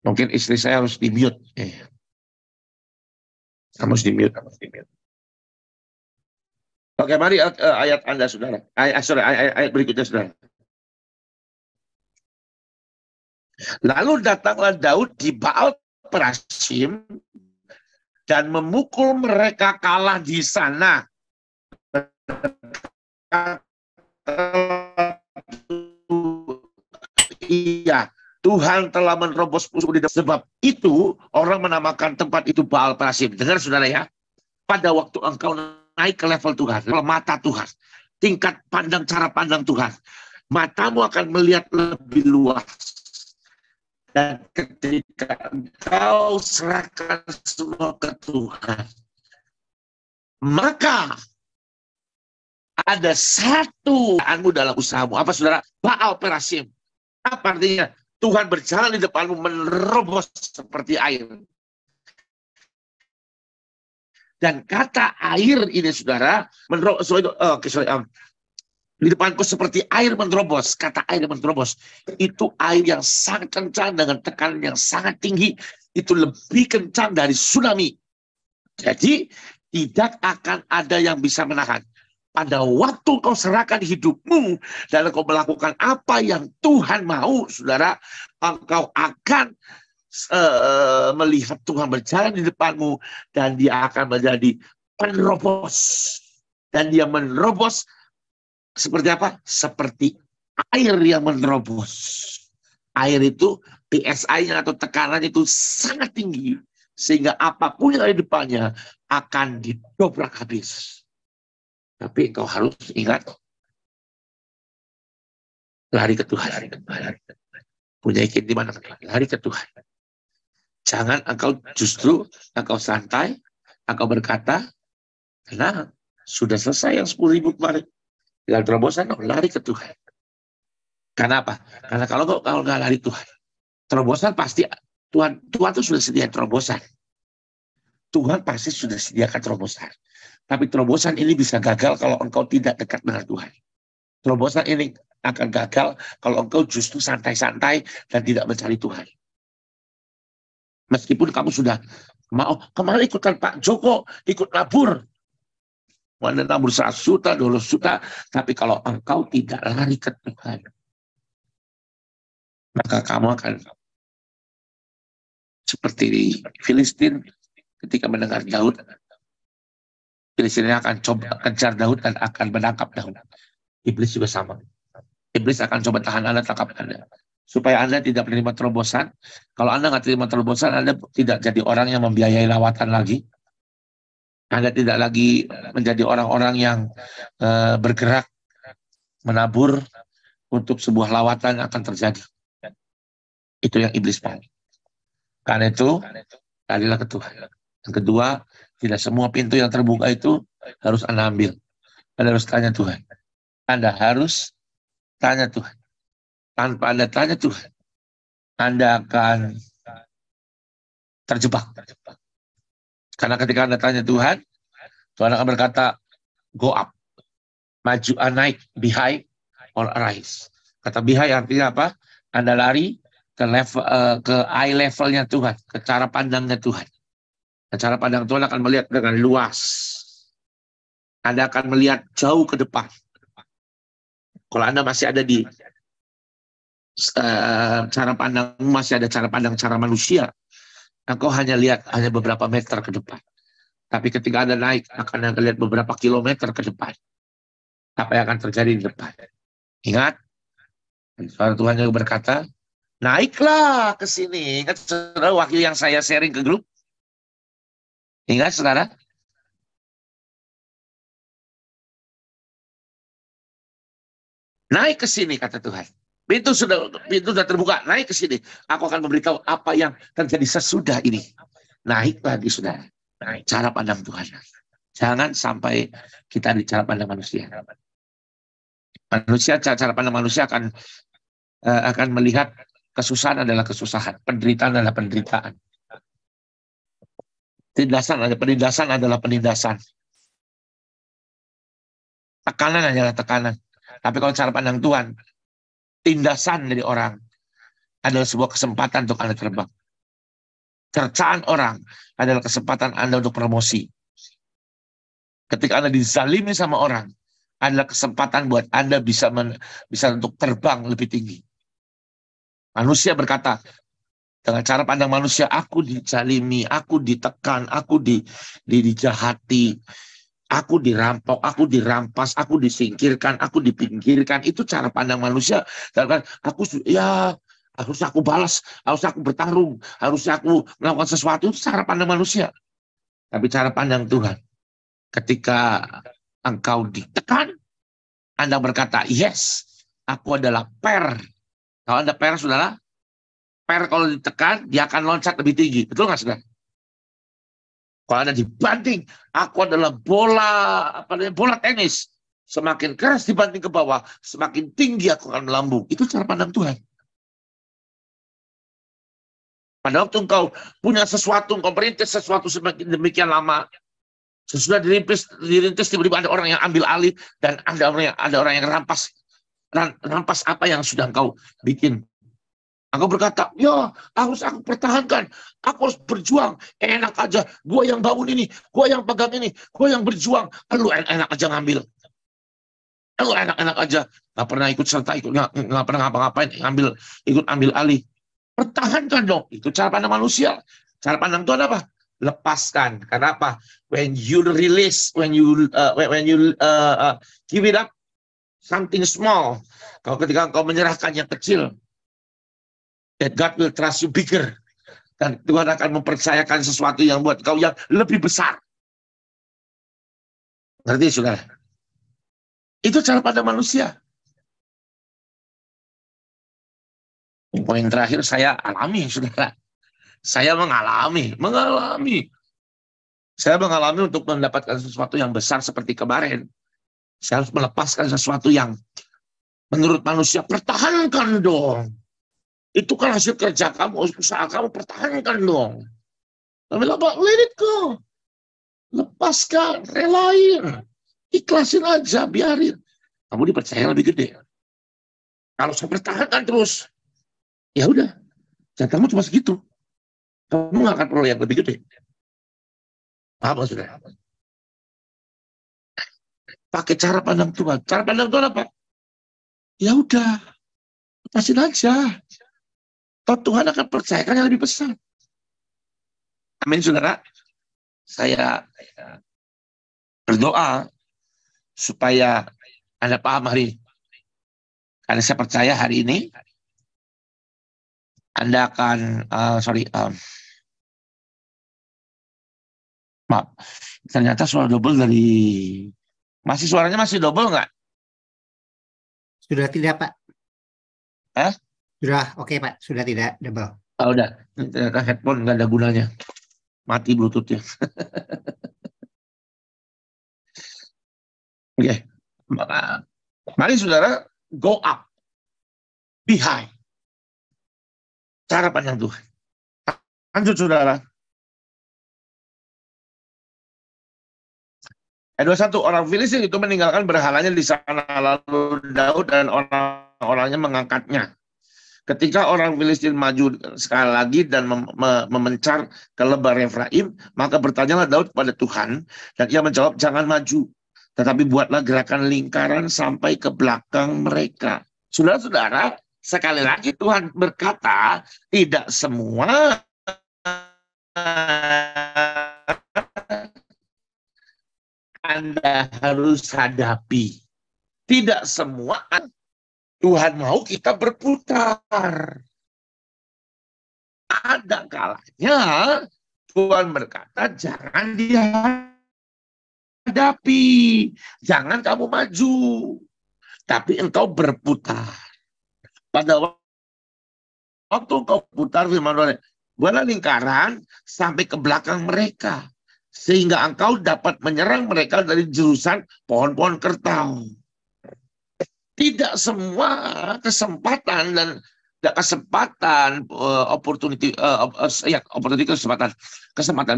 Mungkin istri saya harus di-mute. Harus di-mute. Oke, mari ayat Anda, saudara. Ayat berikutnya, saudara. Lalu datanglah Daud di Baal Perasim dan memukul mereka kalah di sana. Iya, Tuhan telah menerobos musuh di dalam. Sebab itu orang menamakan tempat itu Baal Perasim. Dengar, saudara ya. Pada waktu engkau naik ke level Tuhan, level mata Tuhan, tingkat pandang, cara pandang Tuhan, matamu akan melihat lebih luas. Dan ketika engkau serahkan semua ke Tuhan, maka ada satu dalam usahamu. Apa, saudara? Baal Perasim. Apa artinya? Tuhan berjalan di depanmu menerobos seperti air. Dan kata air ini, saudara, di depanku seperti air menerobos. Kata air menerobos, itu air yang sangat kencang dengan tekanan yang sangat tinggi. Itu lebih kencang dari tsunami. Jadi, tidak akan ada yang bisa menahan. Pada waktu kau serahkan hidupmu dan kau melakukan apa yang Tuhan mau, saudara, engkau akan melihat Tuhan berjalan di depanmu dan dia akan menjadi penerobos. Dan dia menerobos seperti apa? Seperti air yang menerobos. Air itu PSI-nya atau tekanannya itu sangat tinggi sehingga apapun yang ada di depannya akan didobrak habis. Tapi engkau harus ingat, lari ke Tuhan. Punya ikin di mana? Lari ke Tuhan. Jangan engkau santai, engkau berkata, nah, sudah selesai yang 10.000 kemarin. Tinggal terobosan, lari ke Tuhan. Karena apa? Karena kalau nggak lari Tuhan, terobosan pasti Tuhan itu sudah sedia terobosan. Tuhan pasti sudah sediakan terobosan. Tapi terobosan ini bisa gagal kalau engkau tidak dekat dengan Tuhan. Terobosan ini akan gagal kalau engkau justru santai-santai dan tidak mencari Tuhan. Meskipun kamu sudah mau, kemarin ikutan Pak Joko, ikut nabur. Mana nabur 100 juta, 200 juta. Tapi kalau engkau tidak lari ke Tuhan, maka kamu akan seperti Filistin ketika mendengar Daud. Filistin akan coba kejar Daud dan akan menangkap Daud. Iblis juga sama. Iblis akan coba tahan Anda, tangkap Anda. Supaya Anda tidak menerima terobosan. Kalau Anda nggak terima terobosan, Anda tidak jadi orang yang membiayai lawatan lagi. Anda tidak lagi menjadi orang-orang yang bergerak, menabur untuk sebuah lawatan yang akan terjadi. Itu yang iblis mau. Karena itu, larilah ke Tuhan. Yang kedua, tidak semua pintu yang terbuka itu harus Anda ambil. Anda harus tanya Tuhan. Anda harus tanya Tuhan. Tanpa Anda tanya Tuhan, Anda akan terjebak. Karena ketika Anda tanya Tuhan, Tuhan akan berkata, go up. Maju, naik, be high, or arise. Kata be high artinya apa? Anda lari ke level, ke eye levelnya Tuhan, ke cara pandangnya Tuhan. Dan cara pandang Tuhan akan melihat dengan luas. Anda akan melihat jauh ke depan. Kalau Anda masih ada di cara pandang, masih ada cara pandang cara manusia, engkau hanya lihat hanya beberapa meter ke depan. Tapi ketika Anda naik, akan Anda lihat beberapa kilometer ke depan. Apa yang akan terjadi di depan? Ingat, suara Tuhan yang berkata, naiklah ke sini. Ingat, saudara, waktu yang saya sharing ke grup? Ingat, saudara? Naik ke sini, kata Tuhan. Pintu sudah terbuka, naik ke sini. Aku akan memberitahu apa yang terjadi sesudah ini. Naiklah di saudara. Naik. Cara pandang Tuhan. Jangan sampai kita di cara pandang manusia. Cara pandang manusia akan melihat kesusahan adalah kesusahan, penderitaan adalah penderitaan. Penindasan adalah penindasan. Tekanan adalah tekanan. Tapi kalau cara pandang Tuhan, tindasan dari orang adalah sebuah kesempatan untuk Anda terbang. Cercaan orang adalah kesempatan Anda untuk promosi. Ketika Anda dizalimi sama orang, adalah kesempatan buat Anda bisa untuk terbang lebih tinggi. Manusia berkata, dengan cara pandang manusia, aku dizalimi, aku ditekan, aku dijahati, aku dirampok, aku dirampas, aku disingkirkan, aku dipinggirkan. Itu cara pandang manusia. Dan harusnya aku balas, harusnya aku bertarung, harusnya aku melakukan sesuatu. Itu cara pandang manusia. Tapi cara pandang Tuhan, ketika engkau ditekan, Anda berkata, yes, aku adalah per. Kalau Anda per, saudara, per kalau ditekan, dia akan loncat lebih tinggi. Betul nggak, saudara? Kalau Anda dibanting, aku adalah bola tenis. Semakin keras dibanting ke bawah, semakin tinggi aku akan melambung. Itu cara pandang Tuhan. Pada waktu engkau punya sesuatu, engkau merintis sesuatu semakin demikian lama, sesudah dirintis tiba-tiba ada orang yang ambil alih dan ada orang yang rampas apa yang sudah engkau bikin. Engkau berkata, ya harus aku pertahankan, aku harus berjuang. Enak aja, gue yang bangun ini, gue yang pegang ini, gue yang berjuang. Lu enak aja ngambil. Lu enak-enak aja, nggak pernah ikut serta, nggak pernah ngapa-ngapain, ikut ambil alih. Pertahankan dong, itu cara pandang manusia. Cara pandang Tuhan apa? Lepaskan. Karena apa? When you release, when you give it up, something small. Kalau ketika engkau menyerahkan yang kecil, that God will trust you bigger. Dan Tuhan akan mempercayakan sesuatu yang buat kau yang lebih besar. Ngerti, saudara? Itu cara pandang manusia. Poin terakhir saya alami, saudara. Saya mengalami. Saya mengalami untuk mendapatkan sesuatu yang besar seperti kemarin. Saya harus melepaskan sesuatu yang menurut manusia, pertahankan dong. Itu kan hasil kerja kamu, usaha kamu, pertahankan dong. Tapi let it go. Lepaskan, relain. Ikhlasin aja, biarin. Kamu dipercaya lebih gede. Kalau saya pertahankan terus, ya udah, jatahmu cuma segitu. Kamu nggak akan peroleh yang lebih gede. Paham nggak, saudara? Pakai cara pandang Tuhan. Cara pandang Tuhan apa? Ya udah, lepasin aja. Toh Tuhan akan percayakan yang lebih besar. Amin, saudara. Saya berdoa supaya Anda paham hari ini. Karena saya percaya hari ini Anda akan, maaf, ternyata suara double dari, suaranya masih double nggak? Sudah tidak, Pak? Eh? Sudah oke, Pak. Sudah tidak double. Oh, udah, ternyata headphone nggak ada gunanya. Mati Bluetooth-nya. Oke. Mari saudara, go up. Be high. Cara pandang Tuhan. Lanjut saudara. Ayat 21, orang Filistin itu meninggalkan berhalanya di sana, lalu Daud dan orang-orangnya mengangkatnya. Ketika orang Filistin maju sekali lagi dan memencar ke lebar Efraim, maka bertanyalah Daud kepada Tuhan, dan ia menjawab, jangan maju, tetapi buatlah gerakan lingkaran sampai ke belakang mereka. Saudara-saudara, sekali lagi Tuhan berkata, tidak semua Anda harus hadapi. Tidak semua Tuhan mau kita berputar. Ada kalanya Tuhan berkata, jangan dihadapi. Jangan kamu maju. Tapi engkau berputar. Pada waktu engkau putar, firman Tuhan, buatlah lingkaran sampai ke belakang mereka. Sehingga engkau dapat menyerang mereka dari jurusan pohon-pohon kertau. Tidak semua kesempatan dan kesempatan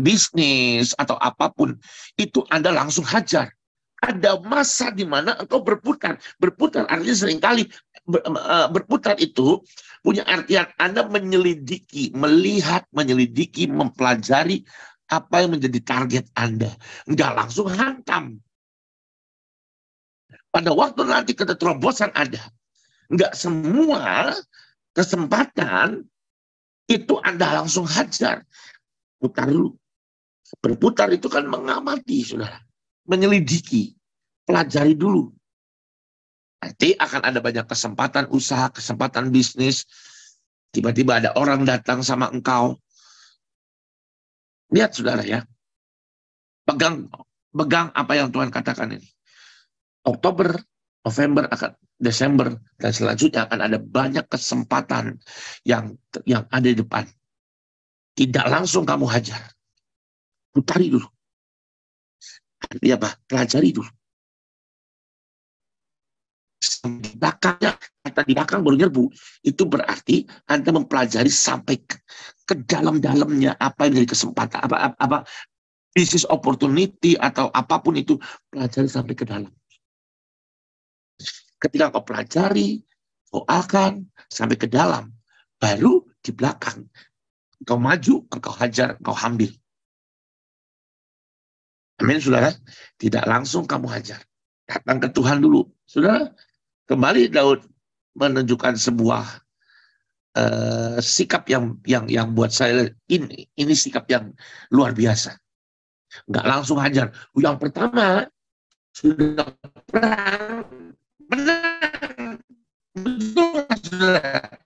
bisnis atau apapun itu Anda langsung hajar. Ada masa di mana engkau berputar. Berputar artinya seringkali berputar itu punya artian Anda menyelidiki, melihat, menyelidiki, mempelajari apa yang menjadi target Anda. Enggak langsung hantam. Pada waktu nanti keterobosan ada. Enggak semua kesempatan itu Anda langsung hajar. Putar dulu. Berputar itu kan mengamati, saudara. Menyelidiki. Pelajari dulu. Nanti akan ada banyak kesempatan usaha, kesempatan bisnis. Tiba-tiba ada orang datang sama engkau. Lihat, saudara ya. Pegang apa yang Tuhan katakan ini. Oktober, November, Desember, dan selanjutnya akan ada banyak kesempatan yang ada di depan. Tidak langsung kamu hajar. Putari dulu. Artinya apa? Pelajari dulu. Kata di belakang baru nyerbu. Itu berarti Anda mempelajari sampai ke dalam-dalamnya apa yang menjadi kesempatan, apa bisnis opportunity atau apapun itu, pelajari sampai ke dalam. Ketika kau pelajari, kau akan sampai ke dalam. Baru di belakang. Kau maju, engkau hajar, engkau ambil. Amin, saudara. Tidak langsung kamu hajar. Datang ke Tuhan dulu. Saudara, kembali Daud menunjukkan sebuah sikap yang buat saya, ini sikap yang luar biasa. Nggak langsung hajar. Yang pertama, sudah perang, menang. Betul, saudara.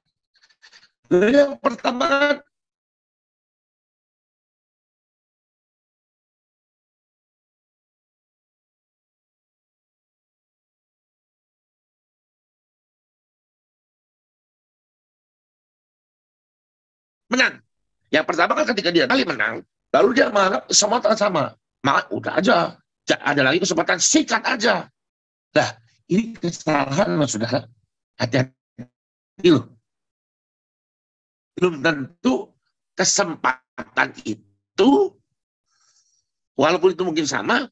Yang pertama menang. Yang pertama kan ketika dia kali menang, lalu dia menganggap semua sama. Maka udah aja, ada lagi kesempatan, sikat aja. Nah, ini kesalahan, saudara. Hati-hati loh. Belum tentu kesempatan itu, walaupun itu mungkin sama,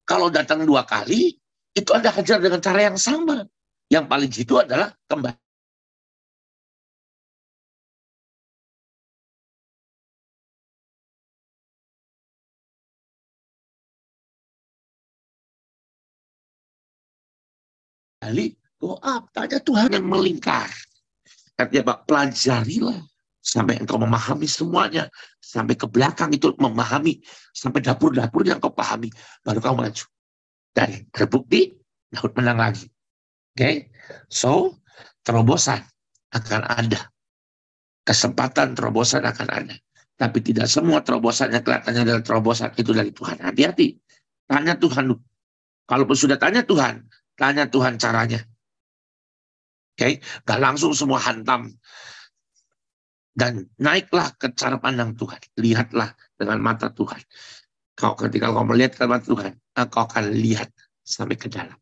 kalau datang 2 kali, itu Anda hajar dengan cara yang sama. Yang paling jitu adalah kembali Kali go up, tanya Tuhan yang melingkar. Artinya Pak, pelajarilah sampai engkau memahami semuanya, sampai ke belakang itu memahami, sampai dapur-dapur yang kau pahami, baru kau maju. Dan terbukti Daud menang lagi. Oke, so terobosan akan ada, kesempatan terobosan akan ada. Tapi tidak semua terobosan yang kelihatannya adalah terobosan itu dari Tuhan. Hati-hati, tanya Tuhan. Kalaupun sudah tanya Tuhan caranya. Oke, gak langsung semua hantam. Dan naiklah ke cara pandang Tuhan. Lihatlah dengan mata Tuhan. Ketika kau melihat ke mata Tuhan, kau akan lihat sampai ke dalam.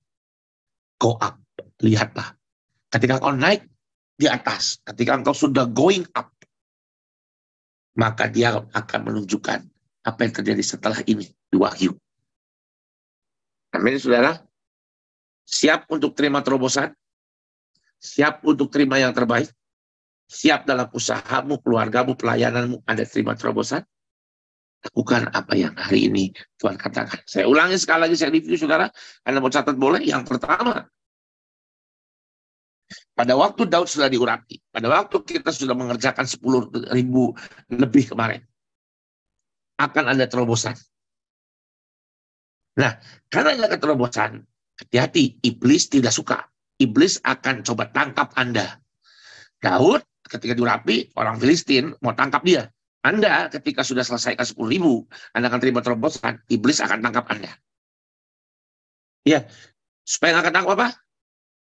Go up, lihatlah. Ketika kau naik di atas, ketika engkau sudah going up, maka dia akan menunjukkan apa yang terjadi setelah ini di Wahyu. Amin, saudara. Siap untuk terima terobosan, siap untuk terima yang terbaik, siap dalam usahamu, keluargamu, pelayananmu, Anda terima terobosan. Lakukan apa yang hari ini Tuhan katakan. Saya ulangi sekali lagi, saya review, saudara. Anda mau catat boleh? Yang pertama, pada waktu Daud sudah diurapi, pada waktu kita sudah mengerjakan 10.000 lebih kemarin, akan ada terobosan. Nah, karena ada terobosan, hati-hati, iblis tidak suka. Iblis akan coba tangkap Anda. Daud ketika diurapi, orang Filistin mau tangkap dia. Anda ketika sudah selesaikan 10.000, Anda akan terima terobosan, iblis akan tangkap Anda. Ya, supaya nggak ketangkap apa?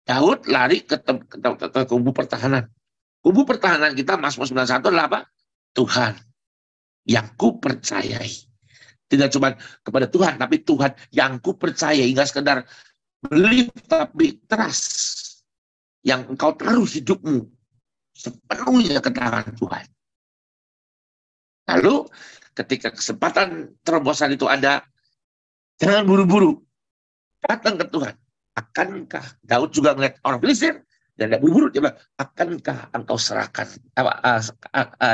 Daud lari ke kubu pertahanan. Kubu pertahanan kita, Mazmur 91 adalah apa? Tuhan yang ku percayai. Tidak cuma kepada Tuhan, tapi Tuhan yang ku percayai. Nggak sekedar believe, tapi trust. Yang engkau taruh hidupmu sepenuhnya ke tangan Tuhan. Lalu ketika kesempatan terobosan itu ada, jangan buru-buru. Datang ke Tuhan. Akankah Daud juga melihat orang Filistin dan dia buru-buru, dia bilang, akankah engkau serahkan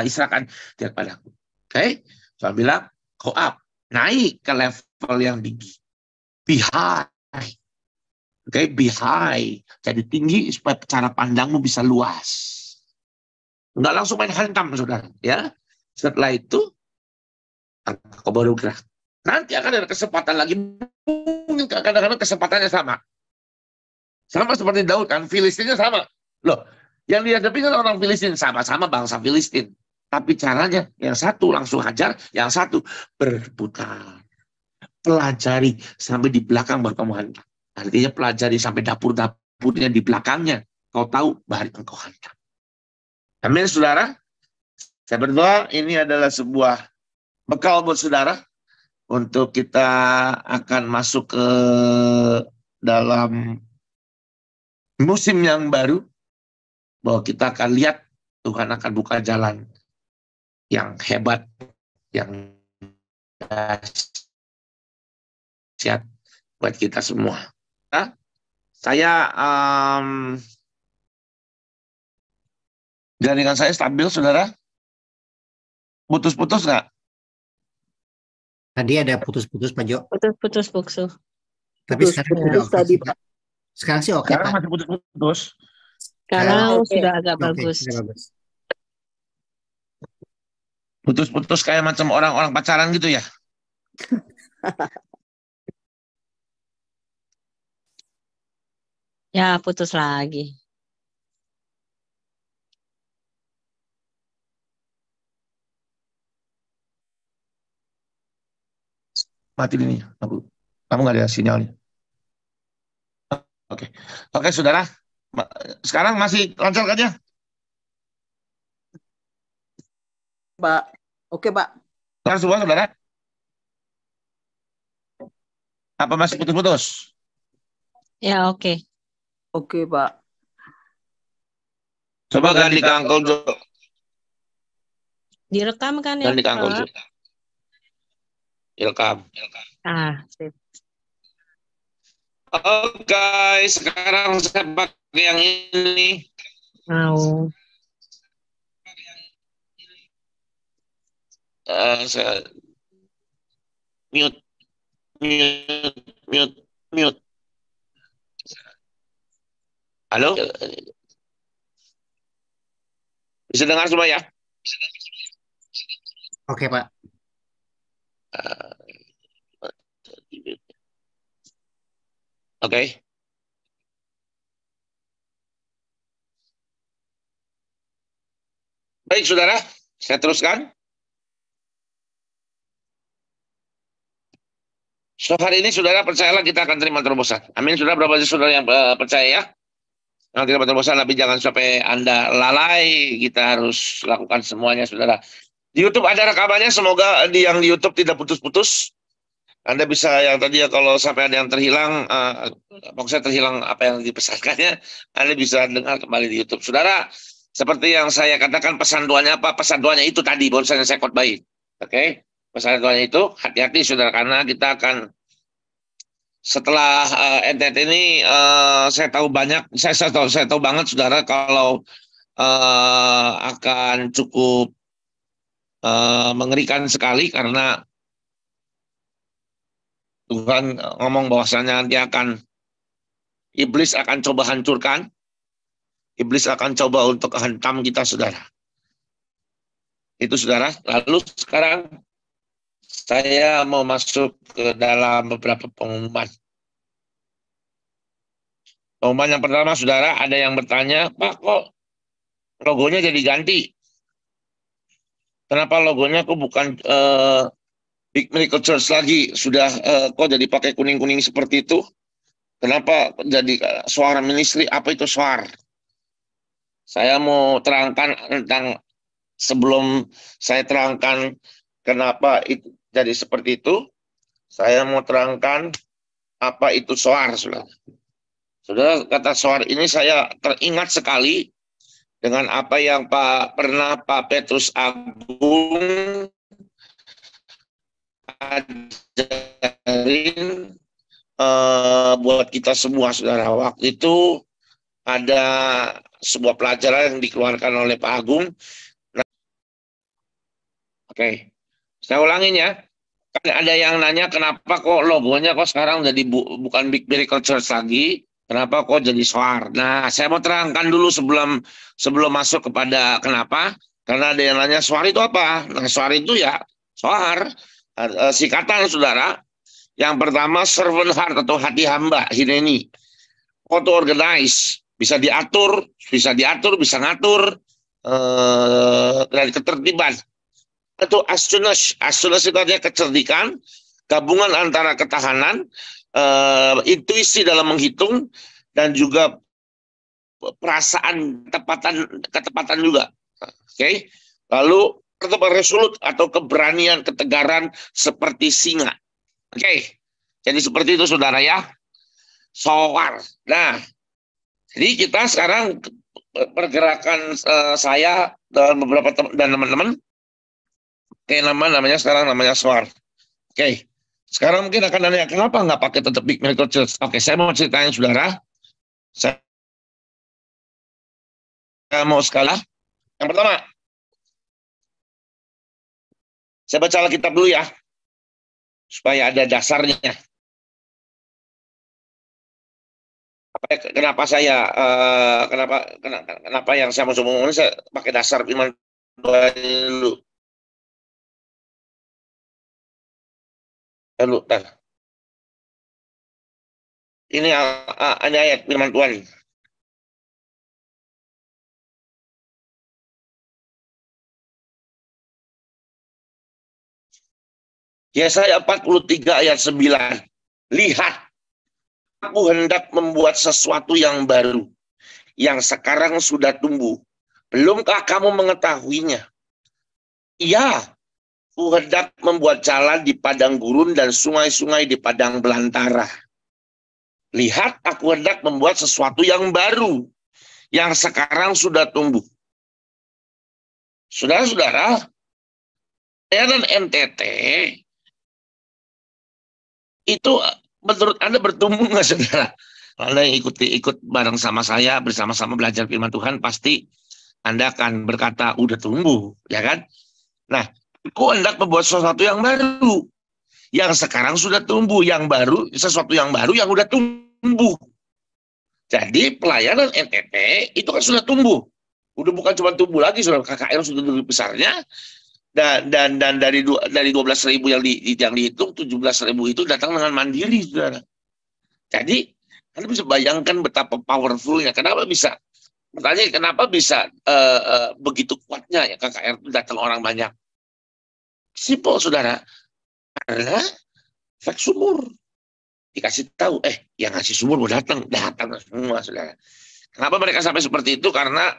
serahkan dia kepadaku. Oke, Tuhan bilang, go up, naik ke level yang tinggi, be high. Oke, be high, jadi tinggi supaya cara pandangmu bisa luas. Enggak langsung main hantam, saudara. Ya, setelah itu kau baru gerak. Nanti akan ada kesempatan lagi. Mungkin kadang-kadang kesempatannya sama. Sama seperti Daud kan, Filistinnya sama. Loh, yang dihadapi kan orang Filistin, sama-sama bangsa Filistin. Tapi caranya, yang satu langsung hajar, yang satu berputar. Pelajari sampai di belakang baru kamu hantam. Artinya pelajari sampai dapur-dapurnya di belakangnya. Kau tahu, baru engkau hantam. Amin, saudara. Saya berdoa ini adalah sebuah bekal buat saudara untuk kita akan masuk ke dalam musim yang baru, bahwa kita akan lihat Tuhan akan buka jalan yang hebat, yang dahsyat buat kita semua. Nah, saya jaringan saya stabil, saudara. Putus-putus nggak? Tadi ada putus-putus, Pak Jo. Putus-putus buksu. Tapi sekarang sudah oke. tadi, Pak. Sekarang sih oke, Sekarang Pak. masih putus-putus. Sekarang Oke. sudah agak Oke, bagus. sudah bagus. Putus-putus kayak macam orang-orang pacaran gitu ya. Ya, putus lagi. Mati ini. Kamu nggak ada sinyalnya. Oke. Oke, saudara. Sekarang masih lancar kan ya? Pak. Oke, Pak. Lancar semua, saudara? Apa masih putus-putus? Ya, oke. Oke, Pak. Coba ganti ke Uncle Jo. Direkam kan ya, Ganti ke Uncle Pak? Jo. Welcome. Ah, sip. Oke, sekarang saya pakai yang ini. Mau. Saya mute, mute, mute, mute. Halo? Bisa dengar semua ya? Oke, Pak. Oke. Baik, saudara. Saya teruskan. So, hari ini saudara percayalah kita akan terima terobosan. Amin. Saudara, berapa banyak saudara yang percaya ya? Yang terima terobosan, tapi jangan sampai Anda lalai. Kita harus lakukan semuanya, saudara. Di YouTube ada rekamannya. Semoga yang di YouTube tidak putus-putus. Anda bisa yang tadi ya, kalau sampai ada yang terhilang, maksudnya terhilang apa yang dipesankannya, Anda bisa dengar kembali di YouTube. Saudara, seperti yang saya katakan, pesan doanya apa? Pesan doanya itu tadi, baru saya khotbahin. Oke? Pesan doanya itu, hati-hati saudara, karena kita akan, setelah NTT ini, saya tahu banyak, saya tahu banget saudara, kalau akan cukup mengerikan sekali, karena Tuhan ngomong bahwasanya nanti iblis akan coba hancurkan, iblis akan coba untuk hantam kita, saudara. Itu saudara. Lalu sekarang saya mau masuk ke dalam beberapa pengumuman. Pengumuman yang pertama, saudara, ada yang bertanya, Pak, kok logonya jadi ganti? Kenapa logonya kok bukan Big Miracle Church lagi? Sudah kok jadi pakai kuning-kuning seperti itu? Kenapa jadi Suara Ministry? Apa itu Suar? Saya mau terangkan tentang, sebelum saya terangkan kenapa itu jadi seperti itu, saya mau terangkan apa itu Suar, saudara. Saudara, kata Suar ini saya teringat sekali dengan apa yang pernah Pak Petrus Agung ajarin buat kita semua, saudara. Waktu itu ada sebuah pelajaran yang dikeluarkan oleh Pak Agung. Nah, oke, saya ulangin ya. Kan ada yang nanya, kenapa kok logonya kok sekarang jadi bukan Big Miracle Church lagi? Kenapa kok jadi Soar? Nah, saya mau terangkan dulu sebelum masuk kepada kenapa. Karena ada yang nanya, Soar itu apa? Nah, Soar itu ya, Soar, singkatan saudara. Yang pertama, servant heart atau hati hamba, hineni. Auto organize, bisa diatur, bisa ngatur, dari ketertiban. Itu astunas itu artinya kecerdikan, gabungan antara ketahanan, intuisi dalam menghitung, dan juga perasaan ketepatan juga. Oke. Lalu resolut atau keberanian, ketegaran seperti singa. Oke. Jadi seperti itu saudara ya. Soar. Nah, jadi kita sekarang pergerakan saya dan beberapa teman-teman, oke, namanya sekarang Soar. Oke. Sekarang mungkin akan nanya, kenapa nggak pakai tetap Big Miracle Church? Oke, saya mau ceritain saudara. Saya mau sekali. Yang pertama, saya baca Alkitab dulu ya, supaya ada dasarnya. Kenapa saya, kenapa yang saya mau ngomong ini, saya pakai dasar firman Tuhan dulu. Ini ayat firman Tuhan. Yesaya 43 ayat 9. Lihat, aku hendak membuat sesuatu yang baru, yang sekarang sudah tumbuh. Belumkah kamu mengetahuinya? Ya, aku hendak membuat jalan di padang gurun dan sungai-sungai di padang belantara. Lihat, aku hendak membuat sesuatu yang baru, yang sekarang sudah tumbuh. Saudara-saudara, saya dan NTT itu menurut Anda bertumbuh nggak, saudara? Anda yang ikut bareng sama saya, bersama-sama belajar firman Tuhan, pasti Anda akan berkata, udah tumbuh, ya kan? Nah, aku hendak membuat sesuatu yang baru, yang sekarang sudah tumbuh, yang baru, sesuatu yang baru yang udah tumbuh. Jadi pelayanan NTT itu kan sudah tumbuh. Udah bukan cuma tumbuh lagi, sudah KKR sudah lebih besarnya. Dan dari 12.000 yang dihitung, 17.000 itu datang dengan mandiri, saudara. Jadi Anda bisa bayangkan betapa powerfulnya. Kenapa bisa? Pertanyaan kenapa bisa begitu kuatnya ya KKR itu datang orang banyak? Simple, saudara. Karena efek sumur. Dikasih tahu, yang ngasih sumur mau datang semua, saudara. Kenapa mereka sampai seperti itu? Karena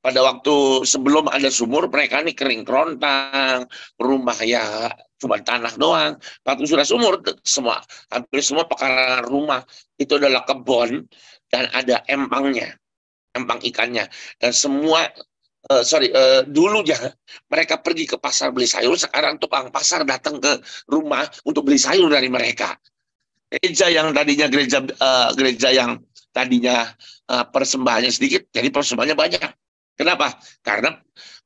pada waktu sebelum ada sumur, mereka ini kering kerontang, rumah ya cuma tanah doang. Waktu sudah sumur, hampir semua pekarangan rumah itu adalah kebun dan ada empangnya, empang ikannya. Dan semua, dulu ya mereka pergi ke pasar beli sayur, sekarang tukang pasar datang ke rumah untuk beli sayur dari mereka. Gereja yang tadinya gereja yang tadinya persembahannya sedikit, jadi persembahannya banyak. Kenapa? Karena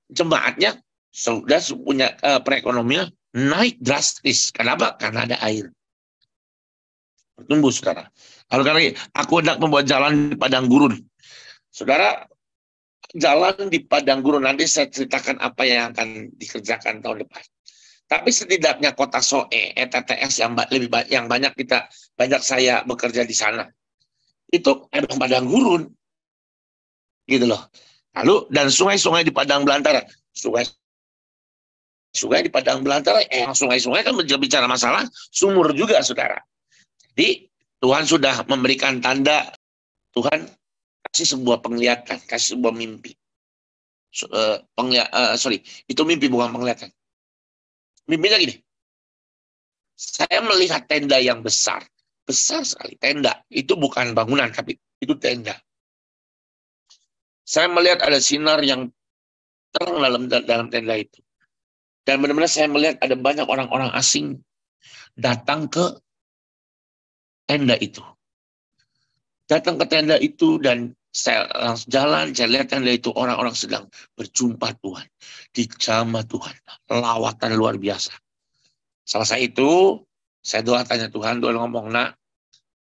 jemaatnya sudah punya perekonomian naik drastis. Kenapa? Karena ada air. Bertumbuh, saudara. Lalu karena aku hendak membuat jalan di padang gurun. Saudara, jalan di padang gurun, nanti saya ceritakan apa yang akan dikerjakan tahun depan. Tapi setidaknya kota Soe, TTS yang banyak saya bekerja di sana. Itu ada padang gurun. Gitu loh. Lalu dan sungai-sungai di padang belantara. Sungai di padang belantara, sungai-sungai kan bicara masalah sumur juga, saudara. Jadi Tuhan sudah memberikan tanda, Tuhan kasih sebuah penglihatan, kasih sebuah mimpi. Itu mimpi bukan penglihatan. Mimpinya gini, saya melihat tenda yang besar sekali, tenda. Itu bukan bangunan, tapi itu tenda. Saya melihat ada sinar yang terang dalam tenda itu. Dan benar-benar saya melihat ada banyak orang-orang asing datang ke tenda itu. Datang ke tenda itu dan saya langsung jalan, saya lihat tenda itu orang-orang sedang berjumpa Tuhan. Dijamah Tuhan. Lawatan luar biasa. Selesai itu, saya doa tanya Tuhan ngomong, nak,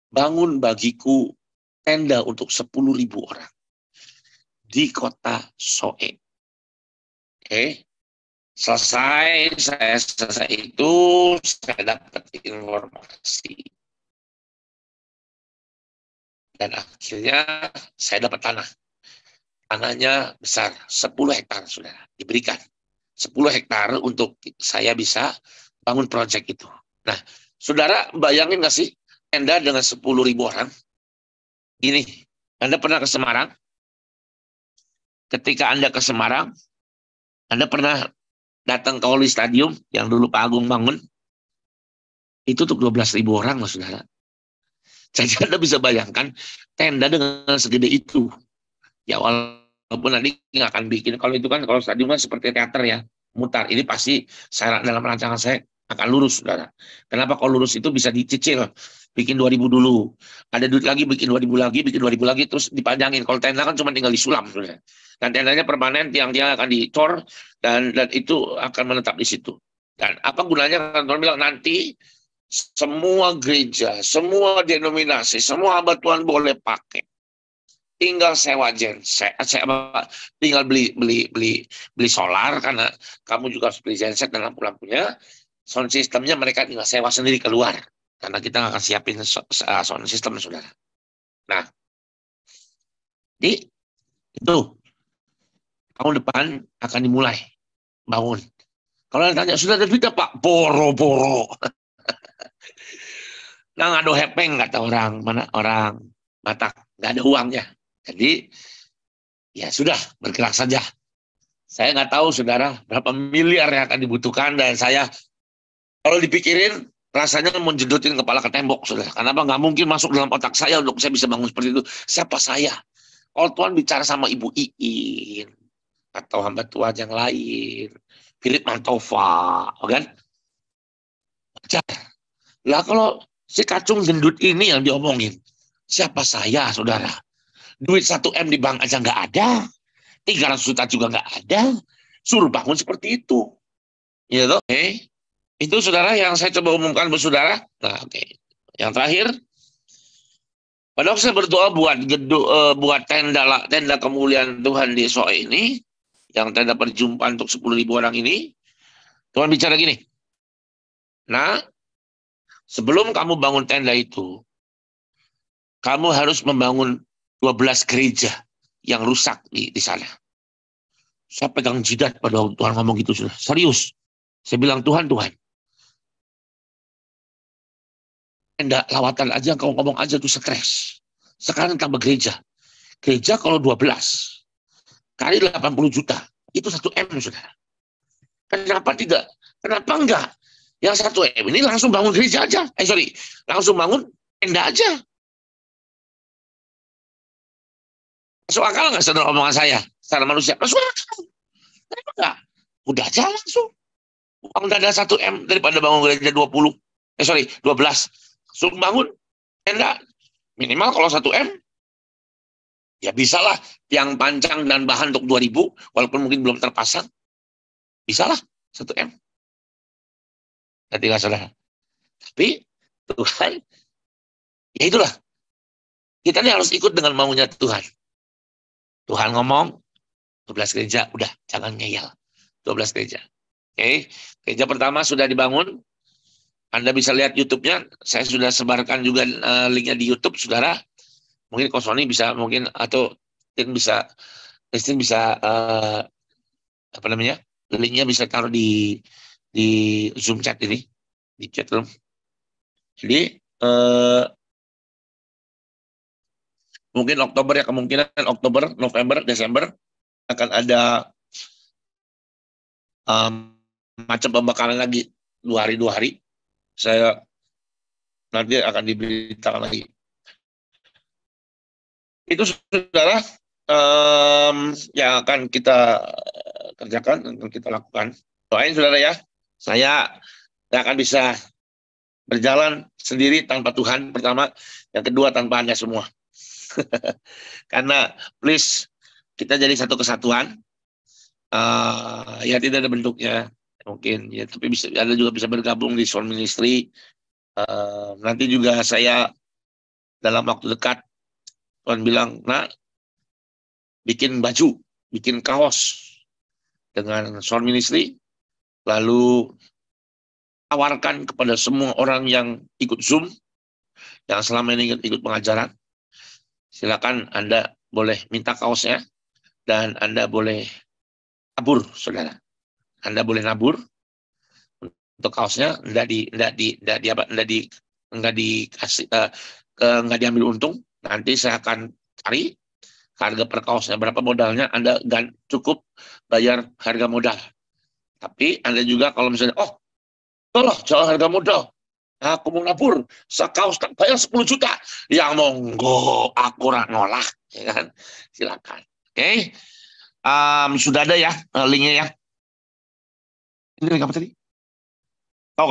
bangun bagiku tenda untuk 10.000 orang. Di kota Soe. Oke. Selesai itu, saya dapat informasi. Dan akhirnya saya dapat tanah. Tanahnya besar, 10 hektar, saudara. Diberikan 10 hektar untuk saya bisa bangun proyek itu. Nah, saudara bayangin nggak sih tenda dengan 10.000 orang? Ini, Anda pernah ke Semarang? Ketika Anda ke Semarang, Anda pernah datang ke Oli Stadium yang dulu Pak Agung bangun? Itu untuk 12.000 orang, loh, saudara. Jadi Anda bisa bayangkan tenda dengan segede itu. Ya walaupun nanti nggak akan bikin, kalau stadium kan seperti teater ya, mutar. Ini pasti dalam rancangan saya akan lurus, saudara. Kenapa kalau lurus itu bisa dicicil, bikin 2.000 dulu, ada duit lagi bikin 2.000 lagi, bikin 2.000 lagi, terus dipanjangin. Kalau tenda kan cuma tinggal disulam, saudara. Dan tendanya permanen, tiang-tiang akan dicor dan itu akan menetap di situ. Dan apa gunanya? Kan Tuhan bilang nanti semua gereja, semua denominasi, semua hamba Tuhan boleh pakai. Tinggal sewa genset, tinggal beli solar karena kamu juga harus beli genset dan lampu-lampunya. Sound sistemnya mereka tinggal sewa sendiri keluar karena kita nggak akan siapin sound system, saudara. Nah, di itu tahun depan akan dimulai bangun. Kalau ditanya sudah ada duit Pak? Boro-boro. Nah, ngado hepeng kata orang Batak, nggak ada uangnya. Jadi ya sudah, bergerak saja. Saya nggak tahu, saudara, berapa miliar yang akan dibutuhkan, dan saya kalau dipikirin rasanya menjedotin kepala ke tembok, saudara. Kenapa nggak mungkin masuk dalam otak saya untuk saya bisa bangun seperti itu? Siapa saya? Kalau Tuhan bicara sama Ibu Iin atau hamba Tuhan yang lain, Philip Mantova, kan? Lah kalau si kacung gendut ini yang diomongin, siapa saya, saudara? Duit 1 M di bank aja nggak ada, 300 juta juga nggak ada, suruh bangun seperti itu. Ya toh? Itu, saudara, yang saya coba umumkan buat saudara. Nah, oke. Yang terakhir, Padahal saya berdoa buat buat tenda kemuliaan Tuhan di Soe ini, yang tenda perjumpaan untuk 10.000 orang ini. Tuhan bicara gini, nah, sebelum kamu bangun tenda itu, kamu harus membangun 12 gereja yang rusak di sana. Saya pegang jidat pada waktu Tuhan ngomong gitu, sudah serius. Saya bilang, Tuhan, tenda lawatan aja, kau ngomong aja tuh stres. Sekarang tambah gereja. Gereja kalau 12 kali 80 juta, itu 1 M, saudara. Kenapa tidak? Kenapa enggak? Yang 1 M ini langsung bangun gereja aja. Langsung bangun tenda aja. Masuk akal nggak saudara omongan saya? Secara manusia, masuk akal. Kenapa enggak? Udah aja langsung. Uang dana 1 M daripada bangun gereja 12. Langsung bangun tenda. Minimal kalau 1 M, ya bisalah tiang pancang dan bahan untuk 2.000, walaupun mungkin belum terpasang. Bisalah 1 M. Nanti nggak saudara. Tapi Tuhan, ya itulah. Kita ini harus ikut dengan maunya Tuhan. Tuhan ngomong, 12 gereja, udah, jangan ngeyel. 12 gereja. Oke, gereja pertama sudah dibangun. Anda bisa lihat YouTube-nya. Saya sudah sebarkan juga linknya di YouTube, saudara. Mungkin Kosoni bisa, mungkin atau Christine bisa linknya bisa taruh di Zoom chat ini, di chat room. Jadi mungkin Oktober ya, kemungkinan Oktober, November, Desember akan ada macam pembakaran lagi 2 hari. Saya nanti akan diberitakan lagi. Itu saudara yang akan kita kerjakan, akan kita lakukan. Doain saudara ya, saya akan bisa berjalan sendiri tanpa Tuhan pertama, yang kedua tanpa Anda semua. Karena please, kita jadi satu kesatuan. Ya tidak ada bentuknya mungkin ya, tapi Anda juga bisa bergabung di Sound Ministry. Nanti juga saya dalam waktu dekat, Tuhan bilang, nah, bikin baju, bikin kaos dengan Sound Ministry, lalu tawarkan kepada semua orang yang ikut Zoom, yang selama ini ikut pengajaran, silakan Anda boleh minta kaosnya, dan Anda boleh nabur, saudara. Anda boleh nabur untuk kaosnya, nggak diambil untung. Nanti saya akan cari harga per kaosnya berapa, modalnya Anda cukup bayar harga modal. Tapi Anda juga kalau misalnya, jangan harga modal, aku mau nabur sekaos tak bayar 10 juta, yang monggo, aku nolak, ya kan? Silakan. Oke. Sudah ada ya linknya ya. Ini link apa tadi?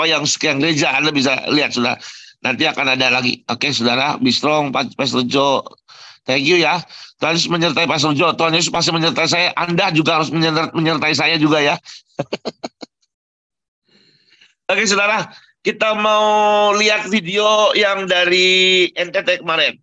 Yang gereja Anda bisa lihat sudah. Nanti akan ada lagi. Oke, saudara, be strong, Pastor Jo. Thank you ya. Tuhan Yesus menyertai Pastor Jo. Tuhan Yesus pasti menyertai saya. Anda juga harus menyertai saya juga ya. Oke, saudara, kita mau lihat video yang dari NTT kemarin.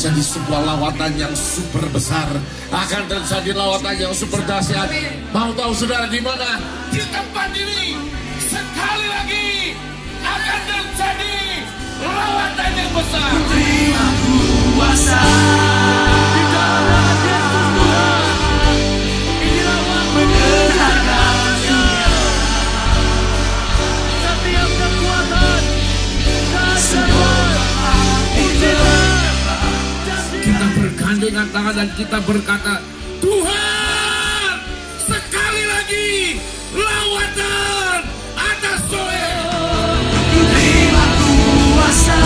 Terjadi sebuah lawatan yang super besar, akan terjadi lawatan yang super dahsyat. Mau tahu saudara di mana? Di tempat ini sekali lagi akan terjadi lawatan yang besar. Terima kuasa di dalam Yesus Tuhan. Inilah waktu menggerakkan dunia. Setiap kekuatan kita bergandengan tangan dan kita berkata, Tuhan, sekali lagi lawatan atas Soe. Terima kuasa.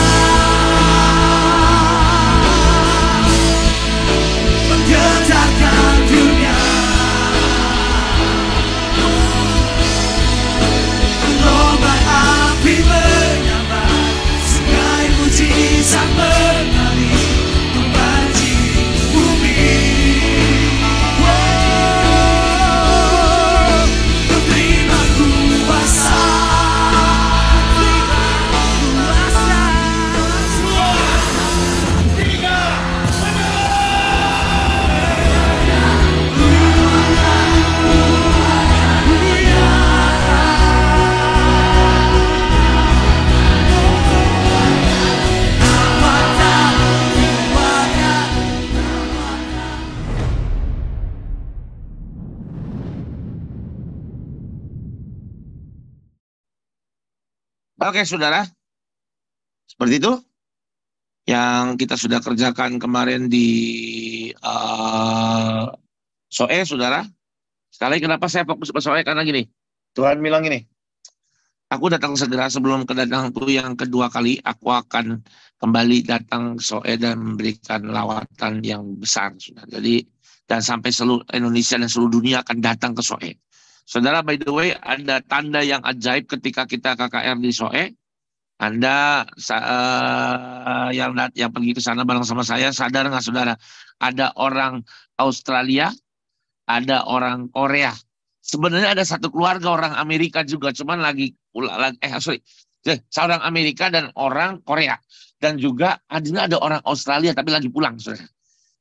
Oke, saudara. Seperti itu yang kita sudah kerjakan kemarin di Soe, saudara. Sekali kenapa saya fokus ke Soe? Karena gini, Tuhan bilang gini, aku datang segera sebelum kedatanganku yang kedua kali, aku akan kembali datang ke Soe dan memberikan lawatan yang besar. Saudara. Jadi, dan sampai seluruh Indonesia dan seluruh dunia akan datang ke Soe. Saudara, by the way, ada tanda yang ajaib ketika kita KKR di Soe. Anda yang pergi ke sana bareng sama saya, sadar nggak saudara? Ada orang Australia, ada orang Korea. Sebenarnya ada satu keluarga orang Amerika juga, cuman seorang Amerika dan orang Korea. Dan juga ada orang Australia tapi lagi pulang, saudara.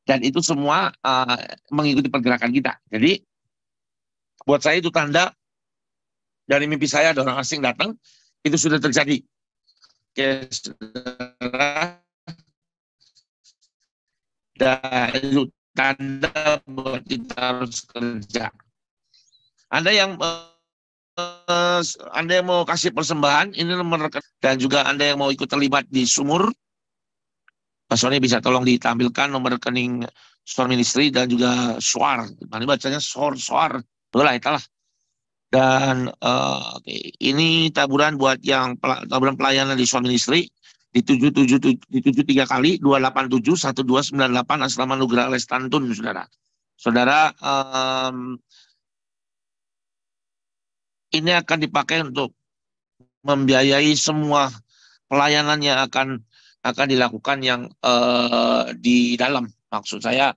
Dan itu semua mengikuti pergerakan kita. Jadi, buat saya itu tanda dari mimpi saya ada orang asing datang, itu sudah terjadi. Oke, saudara. Dan itu tanda buat kita harus kerja. Anda yang mau kasih persembahan, ini nomor rekening. Dan juga Anda yang mau ikut terlibat di sumur, Pak Sony bisa tolong ditampilkan nomor rekening Store Ministry dan juga Suar. Ini bacanya Suar. Itulah, itulah. Dan ini taburan buat yang taburan pelayanan di Store Ministry di 73 kali 287 1298 Asrama Nugra Lestantun, saudara. Saudara, ini akan dipakai untuk membiayai semua pelayanan yang akan dilakukan yang di dalam. Maksud saya,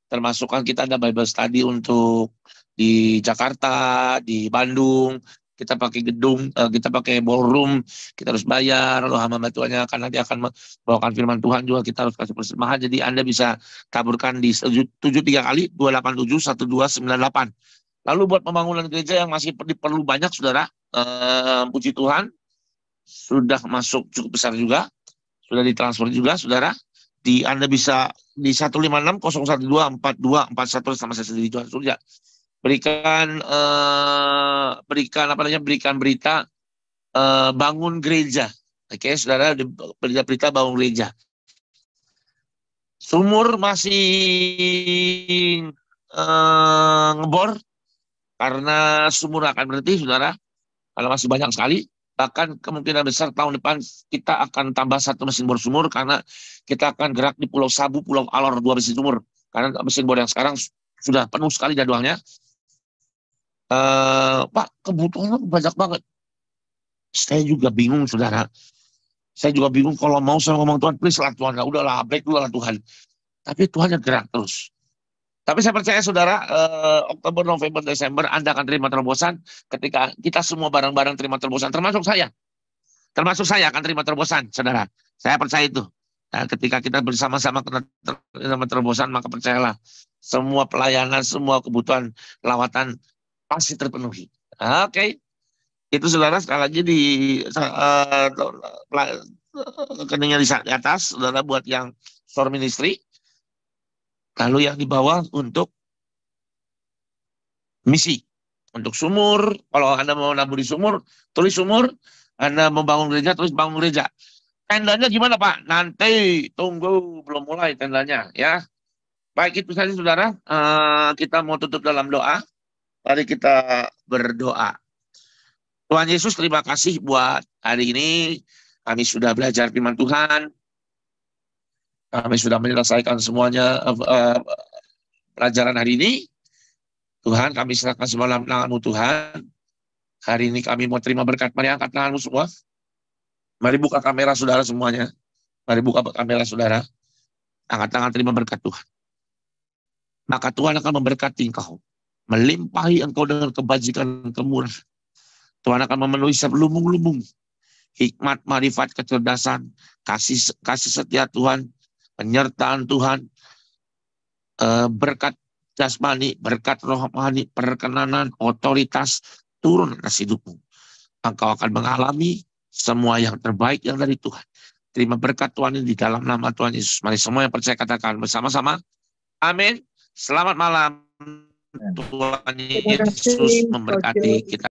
termasuk kan kita ada Bible study untuk di Jakarta, di Bandung, kita pakai gedung, kita pakai ballroom, kita harus bayar, lalu hamba Tuhannya nanti akan membawakan firman Tuhan juga, kita harus kasih persembahan. Jadi Anda bisa taburkan di 73 kali 287 1298. Lalu buat pembangunan gereja yang masih perlu banyak, saudara, puji Tuhan, sudah masuk cukup besar juga, sudah ditransfer juga, saudara. Anda bisa di 156 012 4241 sama saya sendiri Tuhan surga. Berikan berita bangun gereja. Oke, saudara, berita bangun gereja. Sumur masih ngebor karena sumur akan berhenti, saudara. Kalau masih banyak sekali, bahkan kemungkinan besar tahun depan kita akan tambah 1 mesin bor sumur karena kita akan gerak di Pulau Sabu, Pulau Alor 2 mesin sumur. Karena mesin bor yang sekarang sudah penuh sekali jadwalnya. Pak, kebutuhannya banyak banget. Saya juga bingung, saudara. Saya juga bingung kalau mau saya ngomong Tuhan, please lah Tuhan, udahlah, break dulu lah Tuhan. Tapi Tuhan yang gerak terus. Tapi saya percaya, saudara, Oktober, November, Desember, Anda akan terima terobosan ketika kita semua bareng-bareng terima terobosan, termasuk saya. Termasuk saya akan terima terobosan, saudara. Saya percaya itu. Dan ketika kita bersama-sama terima terobosan, maka percayalah, semua pelayanan, semua kebutuhan lawatan pasti terpenuhi. Oke. Itu, saudara, sekali lagi di rekeningnya di atas, saudara, buat yang Store Ministry. Lalu yang di bawah untuk misi. Untuk sumur, kalau Anda mau nabur di sumur, tulis sumur. Anda mau bangun gereja, tulis bangun gereja. Tendanya gimana, Pak? Nanti tunggu, belum mulai tendanya, ya. Baik, itu saja, saudara. Kita mau tutup dalam doa. Mari kita berdoa. Tuhan Yesus, terima kasih buat hari ini. Kami sudah belajar firman Tuhan. Kami sudah menyelesaikan semuanya pelajaran hari ini. Tuhan, kami serahkan semua dalam tangan-Mu, Tuhan. Hari ini kami mau terima berkat. Mari angkat tangan-Mu semua. Mari buka kamera, saudara, semuanya. Mari buka kamera, saudara. Angkat tangan, terima berkat Tuhan. Maka Tuhan akan memberkati engkau. Melimpahi engkau dengan kebajikan kemurahan. Tuhan akan memenuhi selubung-lubung hikmat, marifat, kecerdasan, kasih setia Tuhan, penyertaan Tuhan, berkat jasmani, berkat rohani, perkenanan, otoritas turun atas hidupmu. Engkau akan mengalami semua yang terbaik yang dari Tuhan. Terima berkat Tuhan ini di dalam nama Tuhan Yesus. Mari semua yang percaya katakan bersama-sama. Amin. Selamat malam. Tuhan Yesus memberkati kita.